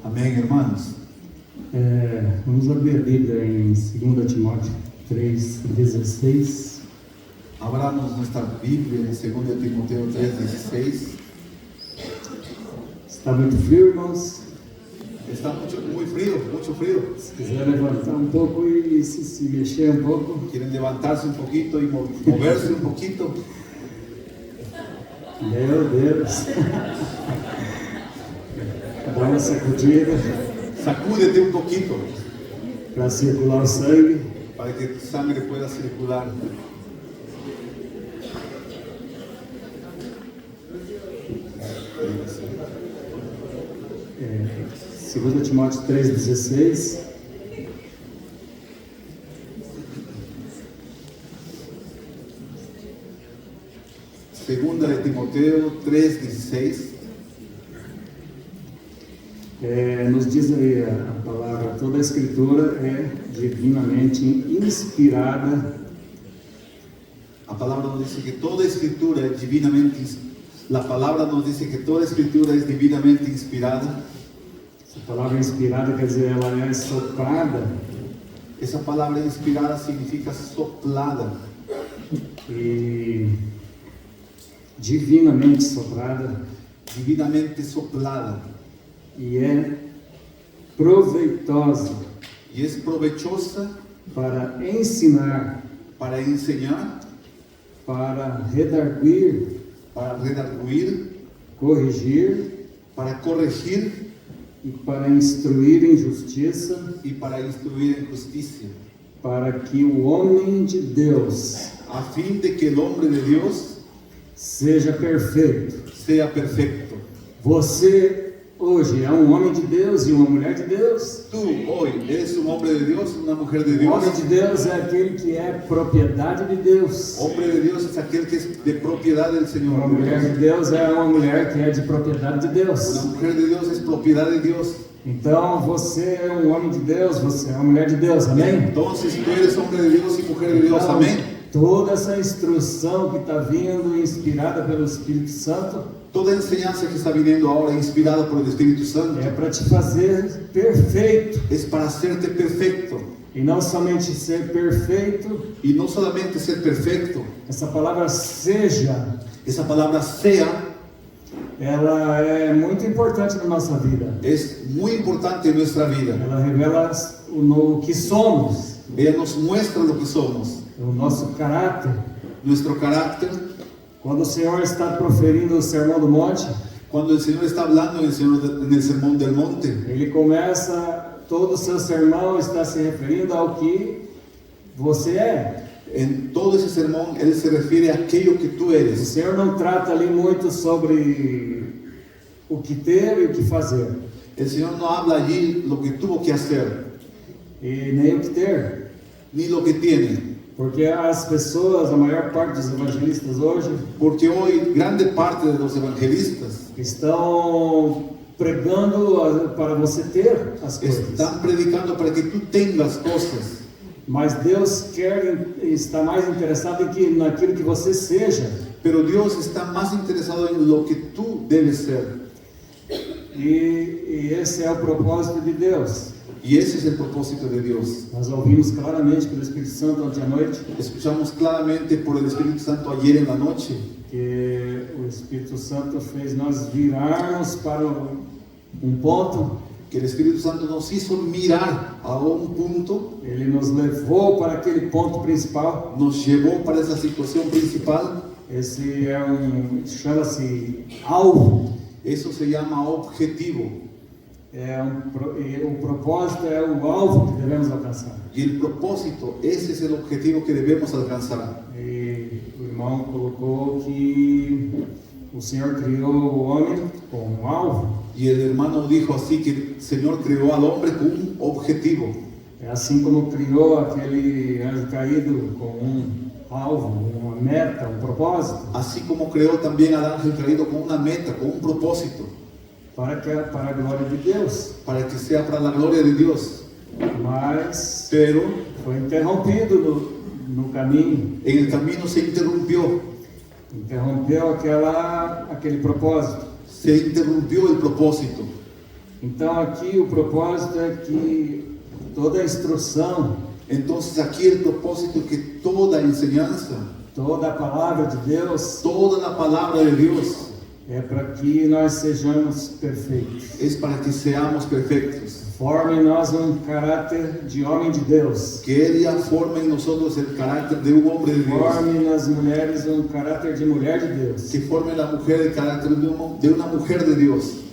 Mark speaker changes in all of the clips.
Speaker 1: Amém, hermanos.
Speaker 2: Vamos abrir a Bíblia em 2 Timóteo 3,16.
Speaker 1: Abramos nuestra Biblia en 2 Timoteo 3:16.
Speaker 2: Está muito frio, irmãos?
Speaker 1: Está muy frío, mucho frío.
Speaker 2: Se quiser levantar um pouco e se mexer um pouco.
Speaker 1: Quieren levantarse un poquito y moverse un poquito.
Speaker 2: Meu Deus! Dá uma sacudida
Speaker 1: Sacúdete un poquito
Speaker 2: para circular o sangue.
Speaker 1: para que tu sangre pueda circular.
Speaker 2: É, 2 Timóteo 3,16.
Speaker 1: Segunda de Timoteo 3:16.
Speaker 2: Nos diz aí a palavra, toda a escritura é divinamente inspirada.
Speaker 1: La palabra nos dice que toda escritura es divinamente La palabra nos dice que toda escritura es divinamente inspirada.
Speaker 2: Essa palavra inspirada quer dizer, ela é soprada
Speaker 1: Esa palabra inspirada significa soplada.
Speaker 2: e divinamente soprada,
Speaker 1: Divinamente soplada.
Speaker 2: e é proveitosa
Speaker 1: Y es provechosa
Speaker 2: para ensinar,
Speaker 1: para enseñar,
Speaker 2: para redarguir,
Speaker 1: para redarguir,
Speaker 2: corrigir
Speaker 1: para corregir
Speaker 2: e para instruir em justiça,
Speaker 1: y para instruir en justicia,
Speaker 2: para que o homem de Deus
Speaker 1: a fin de que el hombre de Dios
Speaker 2: seja perfeito.
Speaker 1: sea perfecto.
Speaker 2: Você hoje é um homem de Deus e uma mulher de Deus.
Speaker 1: Tú hoy eres un hombre de Dios, una mujer de
Speaker 2: O
Speaker 1: Dios.
Speaker 2: homem de Deus é aquele que é propriedade de Deus.
Speaker 1: Hombre de Dios es aquel que es de propiedad del Señor.
Speaker 2: Uma mulher de Deus é uma mulher que é de propriedade de Deus.
Speaker 1: Una mujer de Dios es propiedad de Dios.
Speaker 2: Então você é um homem de Deus, você é uma mulher de Deus, amém?
Speaker 1: Entonces, tú eres hombre de Dios y mujer de Dios,
Speaker 2: Então,
Speaker 1: amén.
Speaker 2: toda essa instrução que está vindo, inspirada pelo Espírito Santo,
Speaker 1: Toda enseñanza que está viniendo ahora, inspirada por el Espíritu Santo,
Speaker 2: é para te fazer perfeito.
Speaker 1: es para hacerte perfecto.
Speaker 2: E não somente ser perfeito,
Speaker 1: Y no solamente ser perfecto,
Speaker 2: essa palavra seja,
Speaker 1: esa palabra sea
Speaker 2: ela é muito importante na nossa vida.
Speaker 1: es muy importante en nuestra vida.
Speaker 2: Ela revela o que somos,
Speaker 1: Ella nos muestra lo que somos,
Speaker 2: o nosso caráter.
Speaker 1: nuestro carácter.
Speaker 2: Quando o Senhor está proferindo o Sermão do Monte,
Speaker 1: Cuando el Señor está hablando en el Sermón del Monte,
Speaker 2: Ele começa, todo o seu sermão está se referindo ao que você é.
Speaker 1: en todo ese sermón, Él se refiere a aquello que tú
Speaker 2: O
Speaker 1: eres.
Speaker 2: Senhor não trata ali muito sobre o que ter e o que fazer,
Speaker 1: El Señor no habla allí lo que tuvo que hacer,
Speaker 2: e nem o que ter.
Speaker 1: ni lo que tiene.
Speaker 2: Porque as pessoas, a maior parte dos evangelistas hoje,
Speaker 1: Porque hoy grande parte de los evangelistas
Speaker 2: estão pregando para você ter as coisas.
Speaker 1: están predicando para que tú tengas cosas.
Speaker 2: Mas Deus está mais interessado naquilo que você seja.
Speaker 1: Pero Dios está más interesado en lo que tú debes ser.
Speaker 2: E esse é o propósito de Deus.
Speaker 1: Y ese es el propósito de Dios.
Speaker 2: Nós ouvimos claramente pelo Espírito Santo ontem à noite
Speaker 1: Escuchamos claramente por el Espíritu Santo ayer en la noche
Speaker 2: que o Espírito Santo fez nós virarmos para um ponto.
Speaker 1: que el Espíritu Santo nos hizo mirar a un punto,
Speaker 2: Ele nos levou para aquele ponto principal.
Speaker 1: nos llevó para esa situación principal.
Speaker 2: Esse é chama-se alvo.
Speaker 1: Eso se llama objetivo.
Speaker 2: O propósito é o alvo que devemos alcançar.
Speaker 1: Y el propósito, ese es el objetivo que debemos alcanzar.
Speaker 2: E o irmão colocou que o Senhor criou o homem como um alvo.
Speaker 1: Y el hermano dijo así que el Señor creó al hombre con un objetivo.
Speaker 2: É assim como criou aquele anjo caído com alvo, uma meta, propósito,
Speaker 1: Así como creó también al ángel caído con una meta, con un propósito,
Speaker 2: para a glória de Deus.
Speaker 1: para que sea para la gloria de Dios.
Speaker 2: Mas
Speaker 1: Pero
Speaker 2: foi interrompido no caminho,
Speaker 1: en el camino se interrumpió
Speaker 2: aquele propósito.
Speaker 1: se interrumpió el propósito.
Speaker 2: Então aqui o propósito é que toda a instrução,
Speaker 1: Entonces aquí el propósito es que toda enseñanza,
Speaker 2: toda a palavra de Deus
Speaker 1: toda la palabra de Dios
Speaker 2: é para que nós sejamos perfeitos.
Speaker 1: es para que seamos perfectos.
Speaker 2: Forme em nós caráter de homem de Deus.
Speaker 1: Que Él ya forme en nosotros el carácter de un hombre de Dios.
Speaker 2: Forme nas mulheres caráter de mulher de Deus.
Speaker 1: Que forme en la mujer el carácter de una mujer de Dios.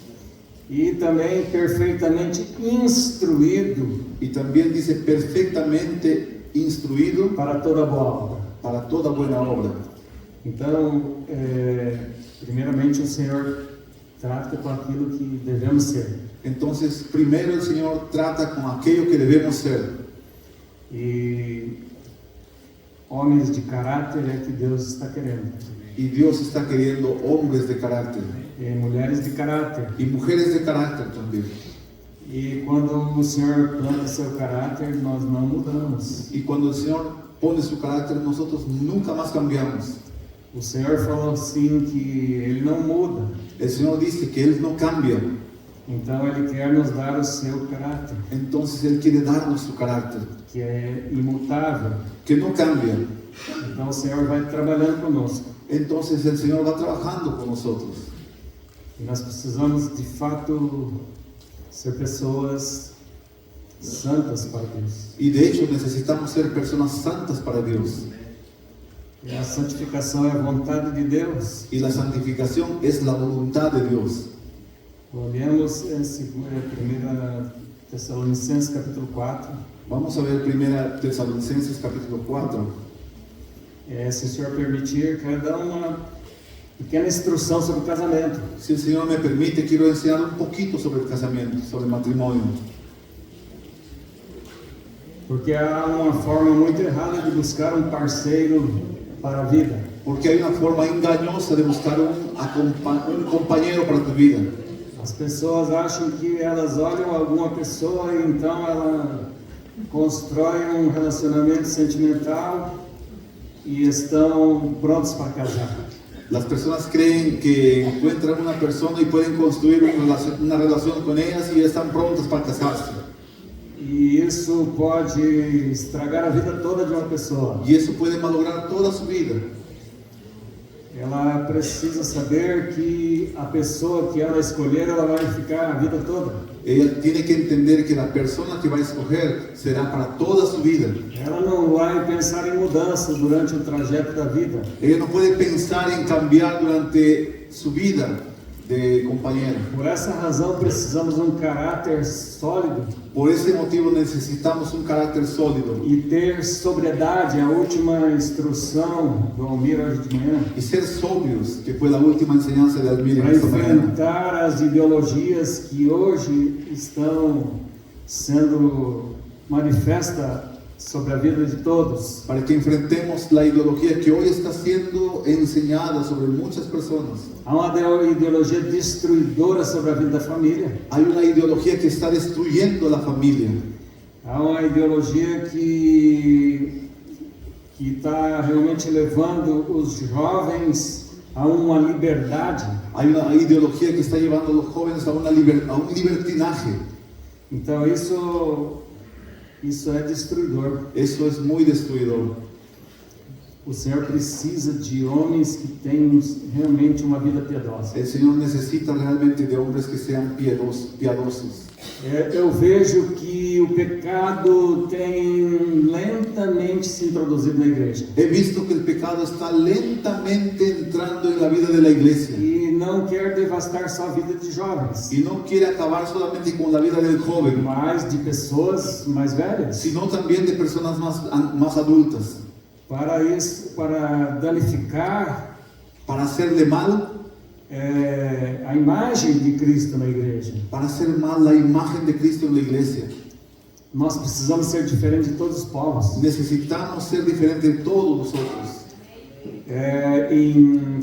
Speaker 2: E também perfeitamente instruído
Speaker 1: Y también dice perfectamente instruido
Speaker 2: para toda boa obra.
Speaker 1: para toda buena obra.
Speaker 2: Então, primeiramente o Senhor trata com aquilo que devemos ser.
Speaker 1: Entonces, primero el Señor trata con aquello que debemos ser.
Speaker 2: E homens de caráter é que Deus está querendo.
Speaker 1: Y Dios está queriendo hombres de carácter.
Speaker 2: E mulheres de caráter.
Speaker 1: Y mujeres de carácter también.
Speaker 2: E quando o Senhor planta seu caráter, nós não mudamos.
Speaker 1: Y cuando el Señor pone su carácter, nosotros nunca más cambiamos.
Speaker 2: O Senhor falou assim que Ele não muda.
Speaker 1: El Señor dice que Él no cambia.
Speaker 2: Então Ele quer nos dar o seu caráter,
Speaker 1: Entonces Él quiere darnos su carácter,
Speaker 2: que é imutável.
Speaker 1: que no cambia.
Speaker 2: Então o Senhor vai trabalhando conosco.
Speaker 1: Entonces el Señor va trabajando con nosotros.
Speaker 2: E nós precisamos, de fato, ser pessoas santas para Deus.
Speaker 1: Y de hecho necesitamos ser personas santas para Dios.
Speaker 2: E a santificação é a vontade de Deus.
Speaker 1: Y la santificación es la voluntad de Dios.
Speaker 2: Olhemos em 1 Tessalonicenses capítulo 4.
Speaker 1: Vamos a ver 1 Tesalonicenses capítulo 4.
Speaker 2: Se o Senhor permitir, quero dar uma pequena instrução sobre o casamento.
Speaker 1: Si el Señor me permite, quiero enseñar un poquito sobre el casamiento, sobre el matrimonio.
Speaker 2: Porque há uma forma muito errada de buscar um parceiro para a vida.
Speaker 1: Porque hay una forma engañosa de buscar un compañero para tu vida.
Speaker 2: As pessoas acham que elas olham alguma pessoa e então ela constrói um relacionamento sentimental e estão prontos para casar.
Speaker 1: Las personas creen que encuentran una persona y pueden construir una relación con ellas y están prontas para casarse.
Speaker 2: E isso pode estragar a vida toda de uma pessoa.
Speaker 1: Y eso puede malograr toda su vida.
Speaker 2: Ela precisa saber que a pessoa que ela escolher, ela vai ficar a vida toda.
Speaker 1: Ella tiene que entender que la persona que va a escoger será para toda su vida.
Speaker 2: Ela não vai pensar em mudanças durante o trajeto da vida.
Speaker 1: Ella no puede pensar en cambiar durante su vida de compañero.
Speaker 2: Por essa razão, precisamos de um caráter sólido
Speaker 1: Por ese motivo necesitamos un carácter sólido
Speaker 2: e ter sobriedade, a última instrução do Almir hoje de manhã,
Speaker 1: y ser sobrios, que fue la última enseñanza de Almir
Speaker 2: para
Speaker 1: esta mañana,
Speaker 2: enfrentar as ideologias que hoje estão sendo manifestas sobre a vida de todos.
Speaker 1: para que enfrentemos la ideología que hoy está siendo enseñada sobre muchas personas.
Speaker 2: Há uma ideologia destruidora sobre a vida da família.
Speaker 1: Hay una ideología que está destruyendo la familia.
Speaker 2: Há uma ideologia que está realmente levando os jovens a uma liberdade.
Speaker 1: Hay una ideología que está llevando a los jóvenes a un libertinaje.
Speaker 2: Então isso é destruidor.
Speaker 1: Eso es muy destruidor.
Speaker 2: O Senhor precisa de homens que tenham realmente uma vida piedosa.
Speaker 1: El Señor necesita realmente de hombres que sean piadosos.
Speaker 2: Eu vejo que o pecado tem lentamente se introduzido na igreja.
Speaker 1: He visto que el pecado está lentamente entrando en la vida de la iglesia
Speaker 2: E não quer devastar só a vida de jovens,
Speaker 1: y no quiere acabar solamente con la vida del joven,
Speaker 2: mas de pessoas mais velhas.
Speaker 1: sino también de personas más adultas,
Speaker 2: Para danificar
Speaker 1: para hacerle mal,
Speaker 2: a imagem de Cristo na igreja.
Speaker 1: para hacer mal la imagen de Cristo en la iglesia.
Speaker 2: Nós precisamos ser diferentes de todos os povos.
Speaker 1: Necesitamos ser diferentes de todos nosotros.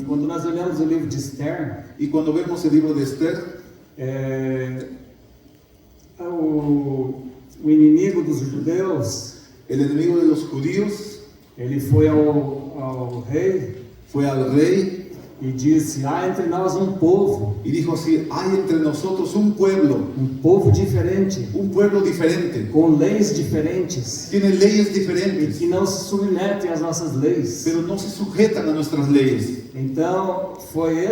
Speaker 2: Quando nós olhamos o livro de Esther,
Speaker 1: Y cuando vemos el libro de Esther,
Speaker 2: o inimigo dos judeus,
Speaker 1: el enemigo de los judíos
Speaker 2: ele foi ao rei
Speaker 1: fue al rey
Speaker 2: e disse: há entre nós um povo
Speaker 1: y dijo así, hay entre nosotros un pueblo
Speaker 2: diferente,
Speaker 1: diferente,
Speaker 2: com leis diferentes,
Speaker 1: tiene leyes
Speaker 2: e
Speaker 1: diferentes,
Speaker 2: que não se submetem às nossas leis.
Speaker 1: pero no se sujetan a nuestras leyes.
Speaker 2: Então, foi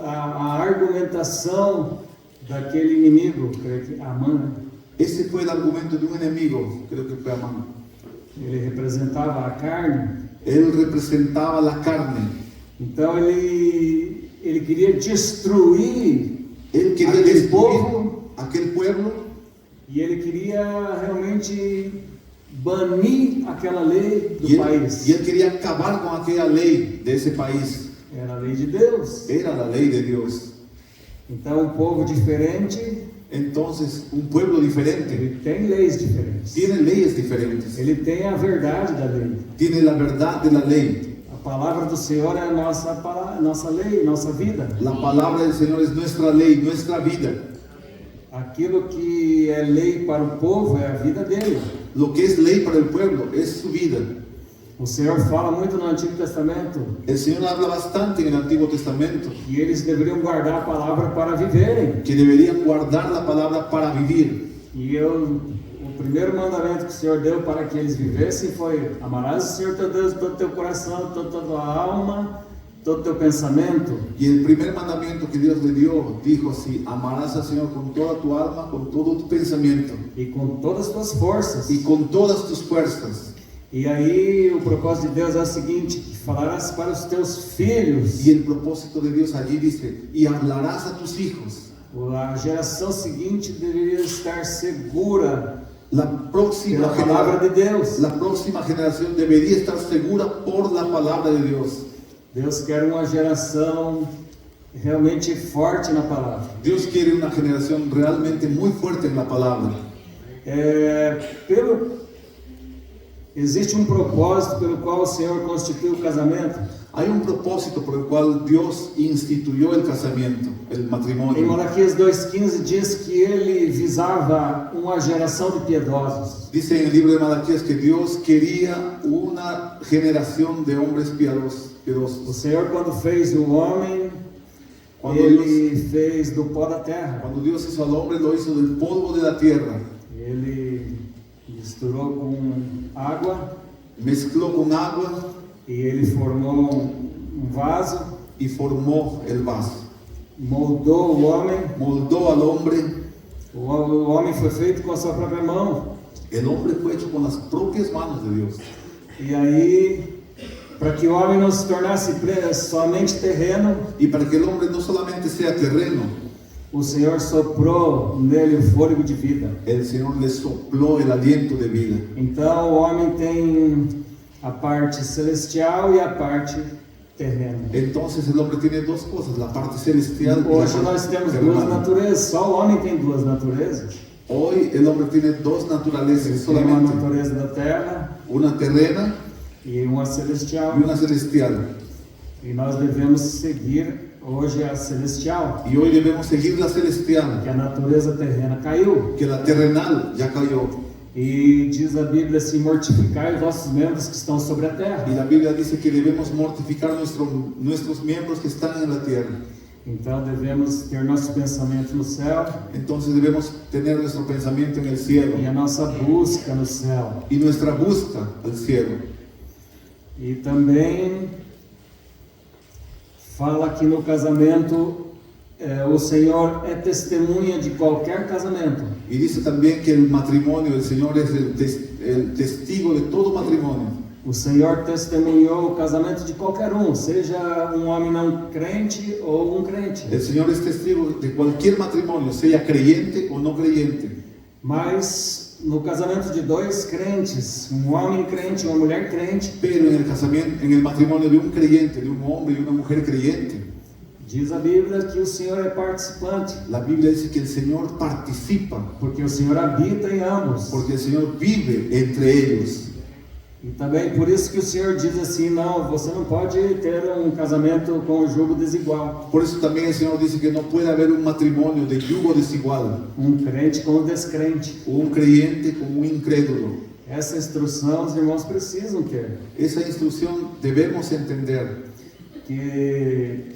Speaker 2: a argumentação daquele inimigo, creio que Amã.
Speaker 1: Ese fue el argumento de un enemigo, creo que fue Amán.
Speaker 2: Ele representava a carne.
Speaker 1: Él representaba la carne.
Speaker 2: Então ele queria destruir
Speaker 1: Él quería
Speaker 2: aquele
Speaker 1: destruir
Speaker 2: povo,
Speaker 1: aquel pueblo,
Speaker 2: e ele queria realmente banir aquela lei do país.
Speaker 1: y él quería acabar con aquella ley de ese país.
Speaker 2: Era a lei de Deus.
Speaker 1: Era la ley de Dios.
Speaker 2: Então um povo diferente,
Speaker 1: Entonces, un pueblo diferente
Speaker 2: ele tem leis diferentes.
Speaker 1: tiene leyes diferentes,
Speaker 2: Ele tem a verdade da lei.
Speaker 1: tiene la verdad de la ley.
Speaker 2: A palavra do Senhor é a nossa lei, nossa vida.
Speaker 1: La palabra del Señor es nuestra ley, nuestra vida.
Speaker 2: Aquilo que é lei para o povo é a vida dele.
Speaker 1: Lo que es ley para el pueblo es su vida.
Speaker 2: O Senhor fala muito no Antigo Testamento
Speaker 1: El Señor habla bastante en el Antiguo Testamento
Speaker 2: que eles deveriam guardar a palavra para viverem.
Speaker 1: que deberían guardar la palabra para vivir.
Speaker 2: E o primeiro mandamento que o Senhor deu para que eles vivessem foi: amarás o Senhor teu Deus de todo o teu coração, toda a tua alma, todo o teu pensamento.
Speaker 1: Y el primer mandamiento que Dios le dio dijo así: amarás al Señor con toda tu alma, con todo tu pensamiento
Speaker 2: E com todas as tuas forças.
Speaker 1: y con todas tus fuerzas.
Speaker 2: E aí o propósito de Deus é o seguinte: que falarás para os teus filhos.
Speaker 1: Y el propósito de Dios allí dice: y hablarás a tus hijos.
Speaker 2: A geração seguinte deveria estar segura
Speaker 1: La próxima,
Speaker 2: pela palavra de Deus.
Speaker 1: la próxima generación debería estar segura por la palabra de Dios.
Speaker 2: Deus quer uma geração realmente forte na palavra.
Speaker 1: Dios quiere una generación realmente muy fuerte en la palabra.
Speaker 2: Existe um propósito pelo qual o Senhor constituiu o casamento.
Speaker 1: Hay un propósito por el cual Dios instituyó el casamiento, el
Speaker 2: Em
Speaker 1: matrimonio.
Speaker 2: Malaquias 2,15 diz que ele visava uma geração de piedosos.
Speaker 1: Dice en el libro de Malaquías que Dios quería una generación de hombres
Speaker 2: O
Speaker 1: piadosos.
Speaker 2: Senhor, quando fez o homem,
Speaker 1: Quando
Speaker 2: ele fez do pó da terra.
Speaker 1: Cuando Dios hizo al hombre, lo hizo del polvo de la tierra.
Speaker 2: Ele misturou com água
Speaker 1: Mezcló con agua
Speaker 2: e ele formou um vaso,
Speaker 1: y formó el vaso.
Speaker 2: moldou o homem.
Speaker 1: Moldó al hombre.
Speaker 2: O homem foi feito com a sua própria mão.
Speaker 1: El hombre fue hecho con las propias manos de Dios.
Speaker 2: E aí, para que o homem não se tornasse somente terreno,
Speaker 1: Y para que el hombre no solamente sea terreno,
Speaker 2: o Senhor soprou nele o fôlego de vida.
Speaker 1: el Señor le sopló el aliento de vida.
Speaker 2: Então o homem tem a parte celestial e a parte terrena.
Speaker 1: Entonces el hombre tiene dos cosas, la parte celestial y la
Speaker 2: Hoje nós
Speaker 1: parte
Speaker 2: temos duas
Speaker 1: terrenal.
Speaker 2: naturezas, só o homem tem duas naturezas.
Speaker 1: Hoy el hombre tiene dos naturalezas
Speaker 2: Ele tem uma
Speaker 1: solamente,
Speaker 2: natureza da terra
Speaker 1: una terrena
Speaker 2: e uma celestial.
Speaker 1: y una celestial.
Speaker 2: E nós devemos seguir hoje a celestial,
Speaker 1: Y hoy debemos seguir la celestial,
Speaker 2: que a natureza terrena caiu.
Speaker 1: que la terrenal ya cayó.
Speaker 2: E diz a Bíblia assim: mortificai os vossos membros que estão sobre a terra.
Speaker 1: Y la Biblia dice que debemos mortificar nuestros miembros que están en la tierra.
Speaker 2: Então devemos ter nosso pensamento no céu
Speaker 1: Entonces debemos tener nuestro pensamiento en el cielo
Speaker 2: e a nossa busca no céu.
Speaker 1: y nuestra busca al cielo.
Speaker 2: E também fala que no casamento o Senhor é testemunha de qualquer casamento.
Speaker 1: Y dice también que el matrimonio, el Señor es el testigo de todo matrimonio.
Speaker 2: O Senhor testemunhou o casamento de qualquer um, seja um homem não crente ou um crente.
Speaker 1: El Señor es testigo de cualquier matrimonio, sea creyente o no creyente.
Speaker 2: Mas no casamento de dois crentes, um homem crente e uma mulher crente,
Speaker 1: Pero en el casamiento, en el matrimonio de un creyente, de un hombre y una mujer creyente,
Speaker 2: diz a Bíblia que o Senhor é participante,
Speaker 1: la Biblia dice que el Señor participa,
Speaker 2: porque o Senhor habita em ambos.
Speaker 1: porque el Señor vive entre ellos.
Speaker 2: E também por isso que o Senhor diz assim: não, você não pode ter um casamento com o jugo desigual.
Speaker 1: Por eso también el Señor dice que no puede haber un matrimonio de yugo desigual,
Speaker 2: Um crente com um descrente.
Speaker 1: un creyente con un incrédulo.
Speaker 2: Essa instrução os irmãos precisam ter.
Speaker 1: Esa instrucción debemos entender.
Speaker 2: que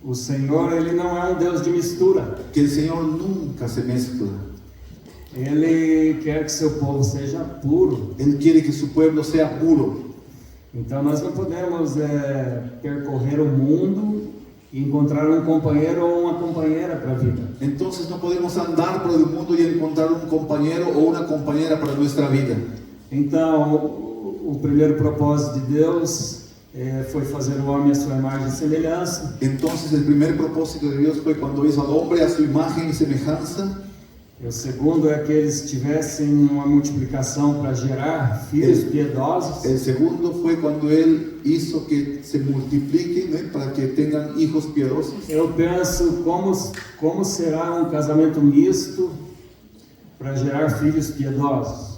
Speaker 2: o Senhor, ele não é um Deus de mistura.
Speaker 1: que el Señor nunca se mezcla.
Speaker 2: Ele quer que seu povo seja puro.
Speaker 1: Él quiere que su pueblo sea puro.
Speaker 2: Então nós não podemos percorrer o mundo e encontrar um companheiro ou uma companheira para a vida.
Speaker 1: Entonces no podemos andar por el mundo y encontrar un compañero o una compañera para nuestra vida.
Speaker 2: Então, o primeiro propósito de Deus foi fazer o homem à sua imagem e semelhança.
Speaker 1: Entonces el primer propósito de Dios fue cuando hizo al hombre a su imagen y semejanza.
Speaker 2: E o segundo é que eles tivessem uma multiplicação para gerar filhos piedosos.
Speaker 1: El segundo fue cuando Él hizo que se multipliquen, ¿no? Para que tengan hijos piadosos.
Speaker 2: Eu penso como será um casamento misto para gerar filhos piedosos.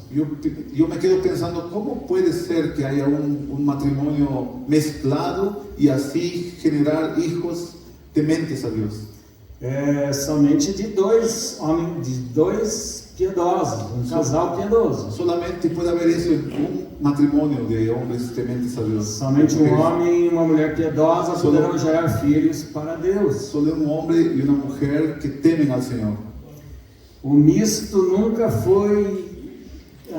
Speaker 1: Yo me quedo pensando, ¿cómo puede ser que haya un matrimonio mezclado y así generar hijos tementes a Dios?
Speaker 2: Somente de dois homens, de dois piedosos, um casal piedoso.
Speaker 1: Solamente puede haber eso en un matrimonio de hombres tementes a Dios.
Speaker 2: Somente um homem e uma mulher piedosa poderão gerar filhos para Deus.
Speaker 1: Solo un hombre y una mujer que temen al Señor.
Speaker 2: O misto nunca foi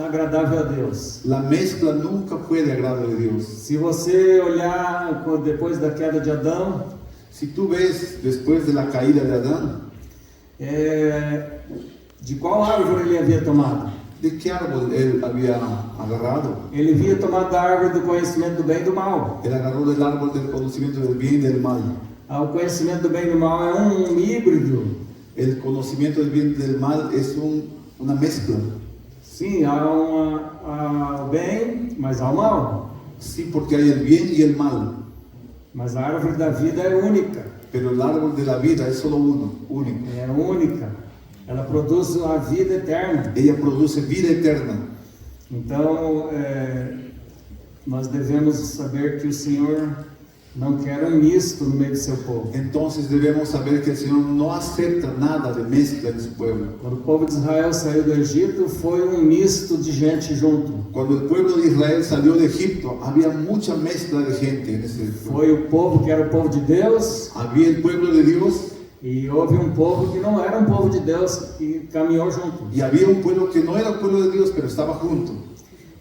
Speaker 2: agradável a Deus.
Speaker 1: La mezcla nunca fue de agrado de Dios.
Speaker 2: Se você olhar depois da queda de Adão,
Speaker 1: Si tú ves después de la caída de Adán,
Speaker 2: de qual árvore ele havia tomado?
Speaker 1: ¿de qué árbol él había agarrado?
Speaker 2: Ele havia tomado da árvore do conhecimento do bem e do mal.
Speaker 1: Él agarró del árbol del conocimiento del bien y del mal.
Speaker 2: O conhecimento do bem e do mal é um híbrido.
Speaker 1: El conocimiento del bien y del mal es una mezcla.
Speaker 2: Sim, há o bem, mas há o mal.
Speaker 1: Sí, porque hay el bien y el mal.
Speaker 2: Mas a árvore da vida é única.
Speaker 1: Pero el árbol de la vida es solo uno, único.
Speaker 2: É única. Ela produz a vida eterna.
Speaker 1: Ella produce vida eterna.
Speaker 2: Então, nós devemos saber que o Senhor não quer um misto no meio do seu povo.
Speaker 1: Entonces debemos saber que el Señor no acepta nada de mezcla en su pueblo.
Speaker 2: Quando o povo de Israel saiu do Egito, foi um misto de gente junto.
Speaker 1: Cuando el pueblo de Israel salió de Egipto, había mucha mezcla de gente en ese pueblo.
Speaker 2: Foi o povo que era o povo de Deus,
Speaker 1: Había el pueblo de Dios
Speaker 2: e houve um povo que não era um povo de Deus e caminhou junto.
Speaker 1: y había un pueblo que no era el pueblo de Dios, pero estaba junto.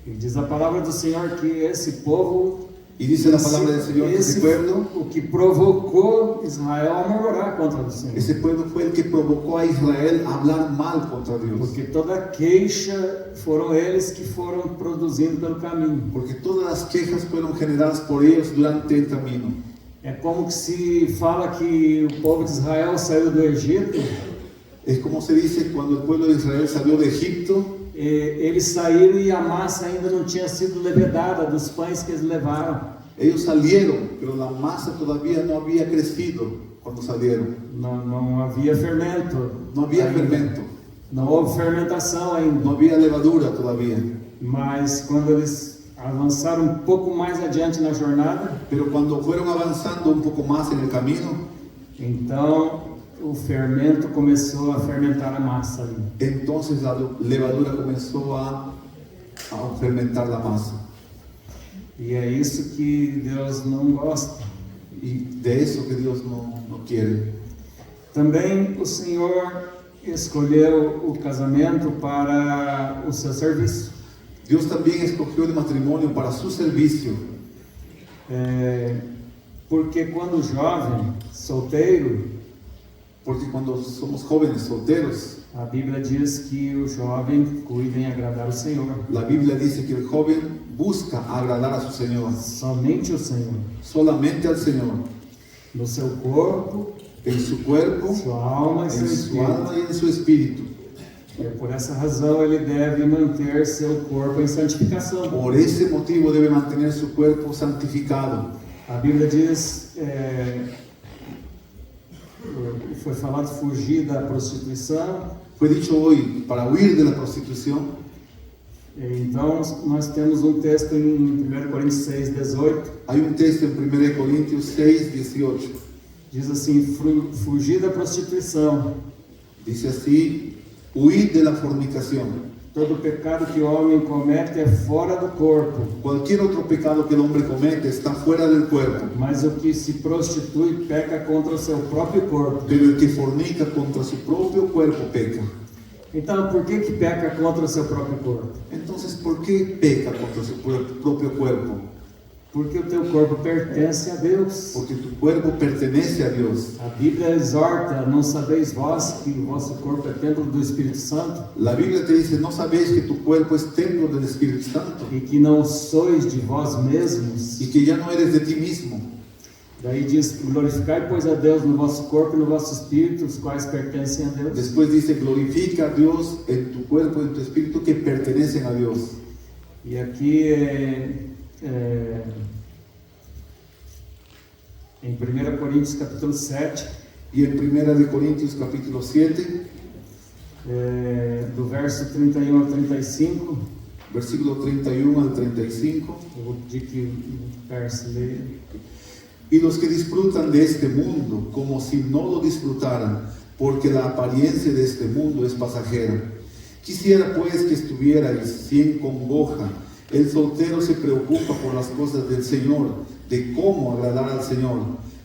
Speaker 2: E diz a palavra do Senhor que esse povo,
Speaker 1: Y dice la palabra del Señor que ese pueblo,
Speaker 2: o que provocou Israel a murmurar contra o Senhor.
Speaker 1: ese pueblo fue el que provocó a Israel a hablar mal contra Dios.
Speaker 2: Porque toda queixa foram eles que foram produzindo pelo caminho.
Speaker 1: Porque todas las quejas fueron generadas por ellos durante el camino.
Speaker 2: É como que se fala que o povo de Israel saiu do Egito,
Speaker 1: Es como se dice cuando el pueblo de Israel salió de Egipto,
Speaker 2: eles saíram e a massa ainda não tinha sido levedada dos pães que eles levaram.
Speaker 1: ellos salieron, pero la masa todavía no había crecido cuando salieron.
Speaker 2: Não havia fermento.
Speaker 1: No había
Speaker 2: ainda.
Speaker 1: fermento,
Speaker 2: Não houve fermentação ainda.
Speaker 1: no había levadura todavía.
Speaker 2: Mas quando eles avançaram um pouco mais adiante na jornada,
Speaker 1: Pero cuando fueron avanzando un poco más en el camino,
Speaker 2: então o fermento começou a fermentar a massa ali.
Speaker 1: entonces la levadura comenzó a fermentar la masa.
Speaker 2: E é isso que Deus não gosta.
Speaker 1: Y de eso que Dios no quiere.
Speaker 2: Também o Senhor escolheu o casamento para o seu serviço.
Speaker 1: Dios también escogió el matrimonio para su servicio.
Speaker 2: Porque quando jovem, solteiro,
Speaker 1: Porque cuando somos jóvenes solteros,
Speaker 2: a Bíblia diz que o jovem cuida em agradar o Senhor.
Speaker 1: la Biblia dice que el joven busca agradar a su Señor,
Speaker 2: Somente o Senhor.
Speaker 1: solamente al Señor,
Speaker 2: No seu corpo,
Speaker 1: en su cuerpo,
Speaker 2: sua alma e seu
Speaker 1: en su
Speaker 2: espírito.
Speaker 1: alma y en su espíritu.
Speaker 2: E por essa razão ele deve manter seu corpo em santificação.
Speaker 1: Por ese motivo debe mantener su cuerpo santificado.
Speaker 2: A Bíblia diz, foi falado fugir da prostituição.
Speaker 1: Fue dicho hoy, para huir de la prostitución.
Speaker 2: Então nós temos um texto em 1 Coríntios 6:18.
Speaker 1: Hay un texto en 1 Corintios 6:18.
Speaker 2: Diz assim: fugir da prostituição.
Speaker 1: Dice así, huid de la fornicación.
Speaker 2: todo pecado que o homem comete é fora do corpo,
Speaker 1: Cualquier otro pecado que el hombre comete está fuera del cuerpo,
Speaker 2: mas o que se prostitui peca contra o seu próprio corpo.
Speaker 1: pero el que fornica contra su propio cuerpo peca.
Speaker 2: Então, por que peca contra o seu próprio corpo?
Speaker 1: Entonces, ¿por qué peca contra su propio cuerpo?
Speaker 2: Porque o teu corpo pertence a Deus.
Speaker 1: Porque tu cuerpo pertenece a Dios.
Speaker 2: A Bíblia exorta, não sabeis vós que o vosso corpo é templo do Espírito Santo
Speaker 1: La Biblia te dice, ¿no sabéis que tu cuerpo es templo del Espíritu Santo?
Speaker 2: e que não sois de vós mesmos?
Speaker 1: Y que ya no eres de ti mismo.
Speaker 2: Daí diz, glorificai, pois, a Deus no vosso corpo e no vosso espírito, os quais pertencem a Deus.
Speaker 1: Después dice, glorifica a Dios en tu cuerpo y en tu espíritu que pertenecen a Dios.
Speaker 2: E aqui em 1 Coríntios capítulo 7,
Speaker 1: Y en 1 Corintios capítulo 7,
Speaker 2: do verso 31 ao 35,
Speaker 1: versículo 31 al 35,
Speaker 2: eu vou pedir que o verso leia.
Speaker 1: y los que disfrutan de este mundo como si no lo disfrutaran, porque la apariencia de este mundo es pasajera. Quisiera pues que estuvierais sin congoja. El soltero se preocupa por las cosas del Señor, de cómo agradar al Señor,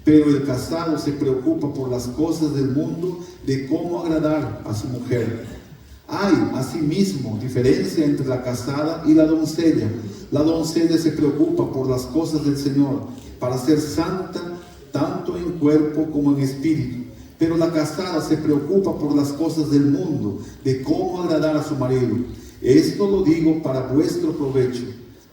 Speaker 1: pero el casado se preocupa por las cosas del mundo, de cómo agradar a su mujer. Hay asimismo diferencia entre la casada y la doncella. La doncella se preocupa por las cosas del Señor, para ser santa tanto en cuerpo como en espíritu. Pero la casada se preocupa por las cosas del mundo, de cómo agradar a su marido. Esto lo digo para vuestro provecho,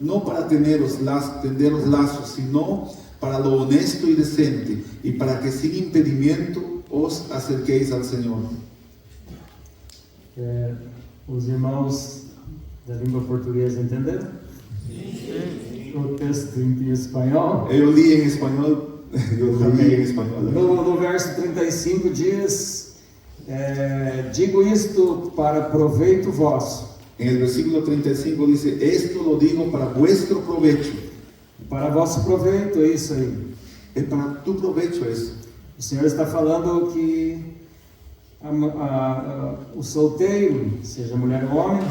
Speaker 1: no para tenderos lazos, sino para lo honesto y decente, y para que sin impedimento os acerquéis al Señor.
Speaker 2: Os irmãos da língua portuguesa entenderam? Sim. O texto em espanhol.
Speaker 1: Eu li em espanhol, eu li em espanhol.
Speaker 2: No verso 35 diz, digo isto para proveito vosso.
Speaker 1: En el versículo 35 dice, esto lo digo para vuestro provecho.
Speaker 2: Para vosso proveito, é isso aí.
Speaker 1: Es para tu provecho eso.
Speaker 2: O Senhor está falando que o solteiro, seja mulher ou homem,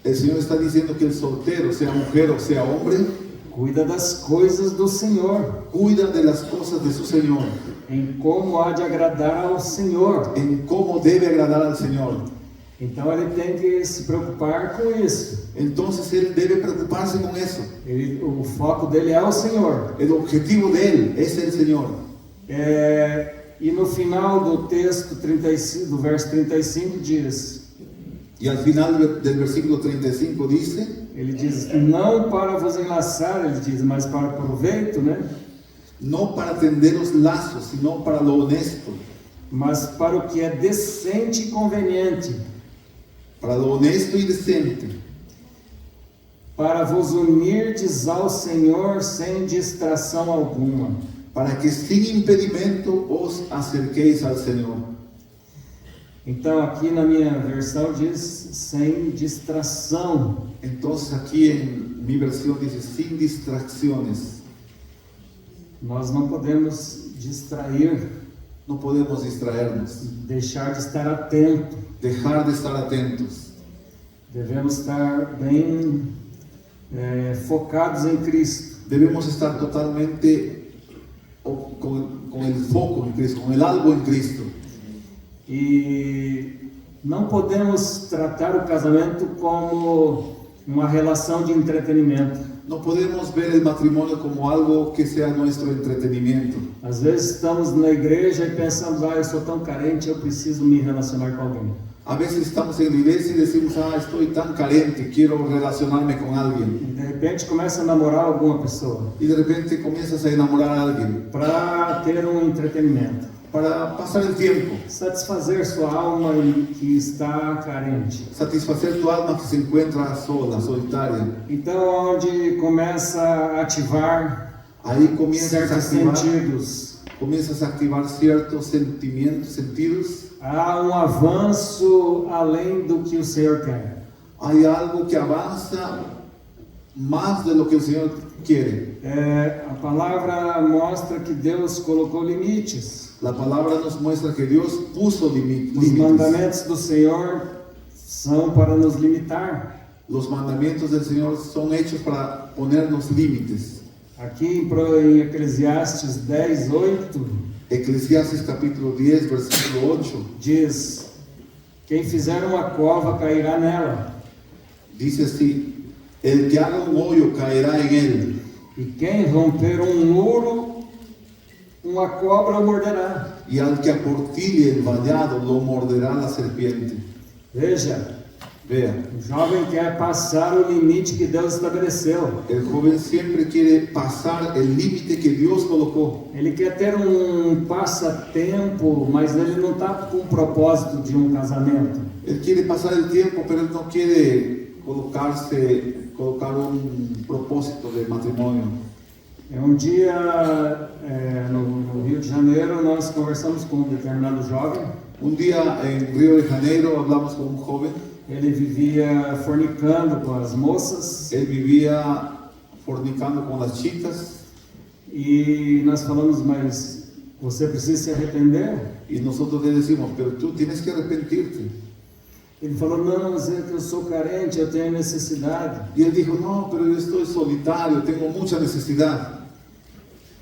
Speaker 1: El Señor está diciendo que el soltero, sea mujer o sea hombre,
Speaker 2: cuida das coisas do Senhor,
Speaker 1: cuida de las cosas de su Señor,
Speaker 2: em como há de agradar ao Senhor.
Speaker 1: en cómo debe agradar al Señor.
Speaker 2: Então ele tem que se preocupar com isso.
Speaker 1: Entonces él debe preocuparse con eso.
Speaker 2: O foco dele é o Senhor.
Speaker 1: El objetivo de él es el Señor.
Speaker 2: E no final do texto 35, do verso 35 diz,
Speaker 1: Y al final del versículo 35 dice,
Speaker 2: ele diz, não para vos enlaçar, ele diz, mas para proveito, né?
Speaker 1: no para tender los lazos, sino para lo honesto,
Speaker 2: Mas para o que é decente e conveniente,
Speaker 1: para lo honesto y decente,
Speaker 2: para vos unirdes ao Senhor sem distração alguma.
Speaker 1: para que sin impedimento os acerquéis al Señor.
Speaker 2: Então aqui na minha versão diz sem distração.
Speaker 1: Entonces aquí en mi versión dice sin distracciones.
Speaker 2: Nós não podemos distrair,
Speaker 1: No podemos distraernos,
Speaker 2: deixar de estar atento.
Speaker 1: dejar de estar atentos.
Speaker 2: Devemos estar bem focados em Cristo.
Speaker 1: Debemos estar totalmente con el foco en Cristo, con el algo en Cristo.
Speaker 2: E não podemos tratar o casamento como uma relação de entretenimento.
Speaker 1: No podemos ver el matrimonio como algo que sea nuestro entretenimiento.
Speaker 2: Às vezes estamos na igreja e pensamos, eu sou tão carente, eu preciso me relacionar com alguém.
Speaker 1: A veces estamos en la iglesia y decimos, estoy tan carente, quiero relacionarme con alguien.
Speaker 2: E de repente começa a namorar alguma pessoa
Speaker 1: Y de repente comienzas a enamorar a alguien
Speaker 2: para ter entretenimento,
Speaker 1: para pasar el tiempo,
Speaker 2: satisfazer sua alma que está carente.
Speaker 1: satisfacer tu alma que se encuentra sola, solitaria.
Speaker 2: Então, onde começa a ativar
Speaker 1: Ahí comienzas
Speaker 2: certos
Speaker 1: a activar ciertos sentidos.
Speaker 2: Há avanço além do que o Senhor quer.
Speaker 1: Hay algo que avanza más de lo que el Señor quiere.
Speaker 2: A palavra mostra que Deus colocou limites.
Speaker 1: La palabra nos muestra que Dios puso
Speaker 2: Os
Speaker 1: límites.
Speaker 2: mandamentos do Senhor são para nos limitar.
Speaker 1: Los mandamientos del Señor son hechos para ponernos límites.
Speaker 2: Aqui em Eclesiastes 10:8
Speaker 1: Eclesiastes capítulo 10, versículo 8,
Speaker 2: diz: quem fizer uma cova cairá nela,
Speaker 1: dice así: el que haga un hoyo caerá en él,
Speaker 2: e quem romper um muro, uma cobra o morderá.
Speaker 1: y al que aportille el vallado lo morderá la serpiente.
Speaker 2: Veja,
Speaker 1: Vea,
Speaker 2: o jovem quer passar o limite que Deus estabeleceu.
Speaker 1: el joven siempre quiere pasar el límite que Dios colocó.
Speaker 2: Ele quer ter um passatempo, mas ele não está com o propósito de um casamento.
Speaker 1: Él quiere pasar el tiempo, pero él no quiere colocar un propósito de matrimonio.
Speaker 2: Um dia, no Rio de Janeiro, nós conversamos com um determinado jovem.
Speaker 1: Un día en Río de Janeiro hablamos con un joven.
Speaker 2: Ele vivia fornicando com as moças.
Speaker 1: Él vivía fornicando con las chicas.
Speaker 2: E nós falamos, mas você precisa se arrepender?
Speaker 1: Y nosotros le decimos, pero tú tienes que arrepentirte.
Speaker 2: Ele falou, não, mas é que eu sou carente, eu tenho necessidade.
Speaker 1: Y él dijo, no, pero yo estoy solitario, tengo mucha necesidad.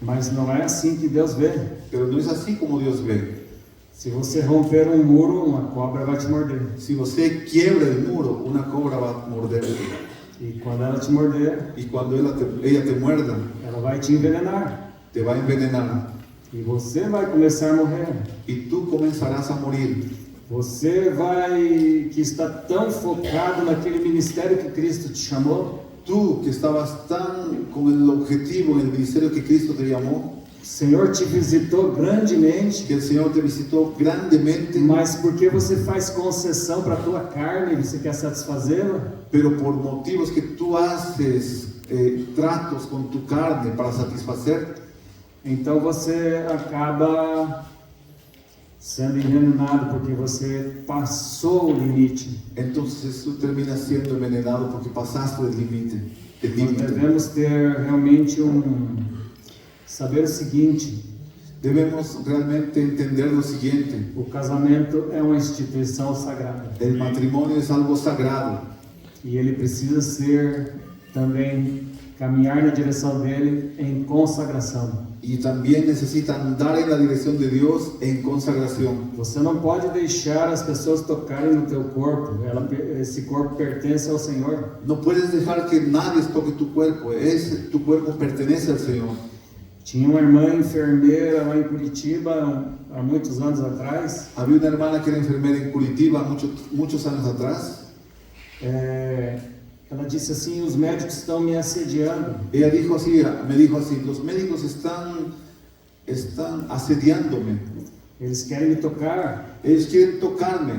Speaker 2: Mas não é assim que Deus vê.
Speaker 1: Pero no es así como Dios ve.
Speaker 2: Se você romper um muro, uma cobra vai te morder.
Speaker 1: Si você quiebra el muro, una cobra va a morderte.
Speaker 2: E quando ela te morder,
Speaker 1: Y cuando ella te muerda,
Speaker 2: ela vai te envenenar.
Speaker 1: te va a envenenar.
Speaker 2: E você vai começar a morrer.
Speaker 1: Y tú comenzarás a morir.
Speaker 2: Você que está tão focado naquele ministério que Cristo te chamou,
Speaker 1: Tú que estabas tan con el objetivo en el ministerio que Cristo te llamó,
Speaker 2: o Senhor te visitou grandemente,
Speaker 1: que el Señor te visitó grandemente,
Speaker 2: mas porque você faz concessão para a tua carne, você quer satisfazê-la,
Speaker 1: pero por motivos que tú haces tratos con tu carne para satisfacer,
Speaker 2: então você acaba sendo envenenado porque você passou o limite.
Speaker 1: entonces tú terminas siendo envenenado porque pasaste el límite.
Speaker 2: Nós devemos ter realmente saber o seguinte:
Speaker 1: Debemos realmente entender lo siguiente:
Speaker 2: o casamento é uma instituição sagrada
Speaker 1: el matrimonio es algo sagrado
Speaker 2: e ele precisa ser também caminhar na direção dele em consagração.
Speaker 1: y también necesita andar en la dirección de Dios en consagración.
Speaker 2: Você não pode deixar as pessoas tocarem no teu corpo. Esse corpo pertence ao Senhor.
Speaker 1: No puedes dejar que nadie toque tu cuerpo, tu cuerpo pertenece al Señor.
Speaker 2: Tinha uma irmã enfermeira lá em Curitiba há muitos anos atrás.
Speaker 1: Había una hermana que era enfermera en Curitiba muchos años atrás.
Speaker 2: Ela disse assim: os médicos estão me assediando.
Speaker 1: Ella me dijo así: los médicos están asediándome.
Speaker 2: Eles querem me tocar.
Speaker 1: Ellos quieren tocarme.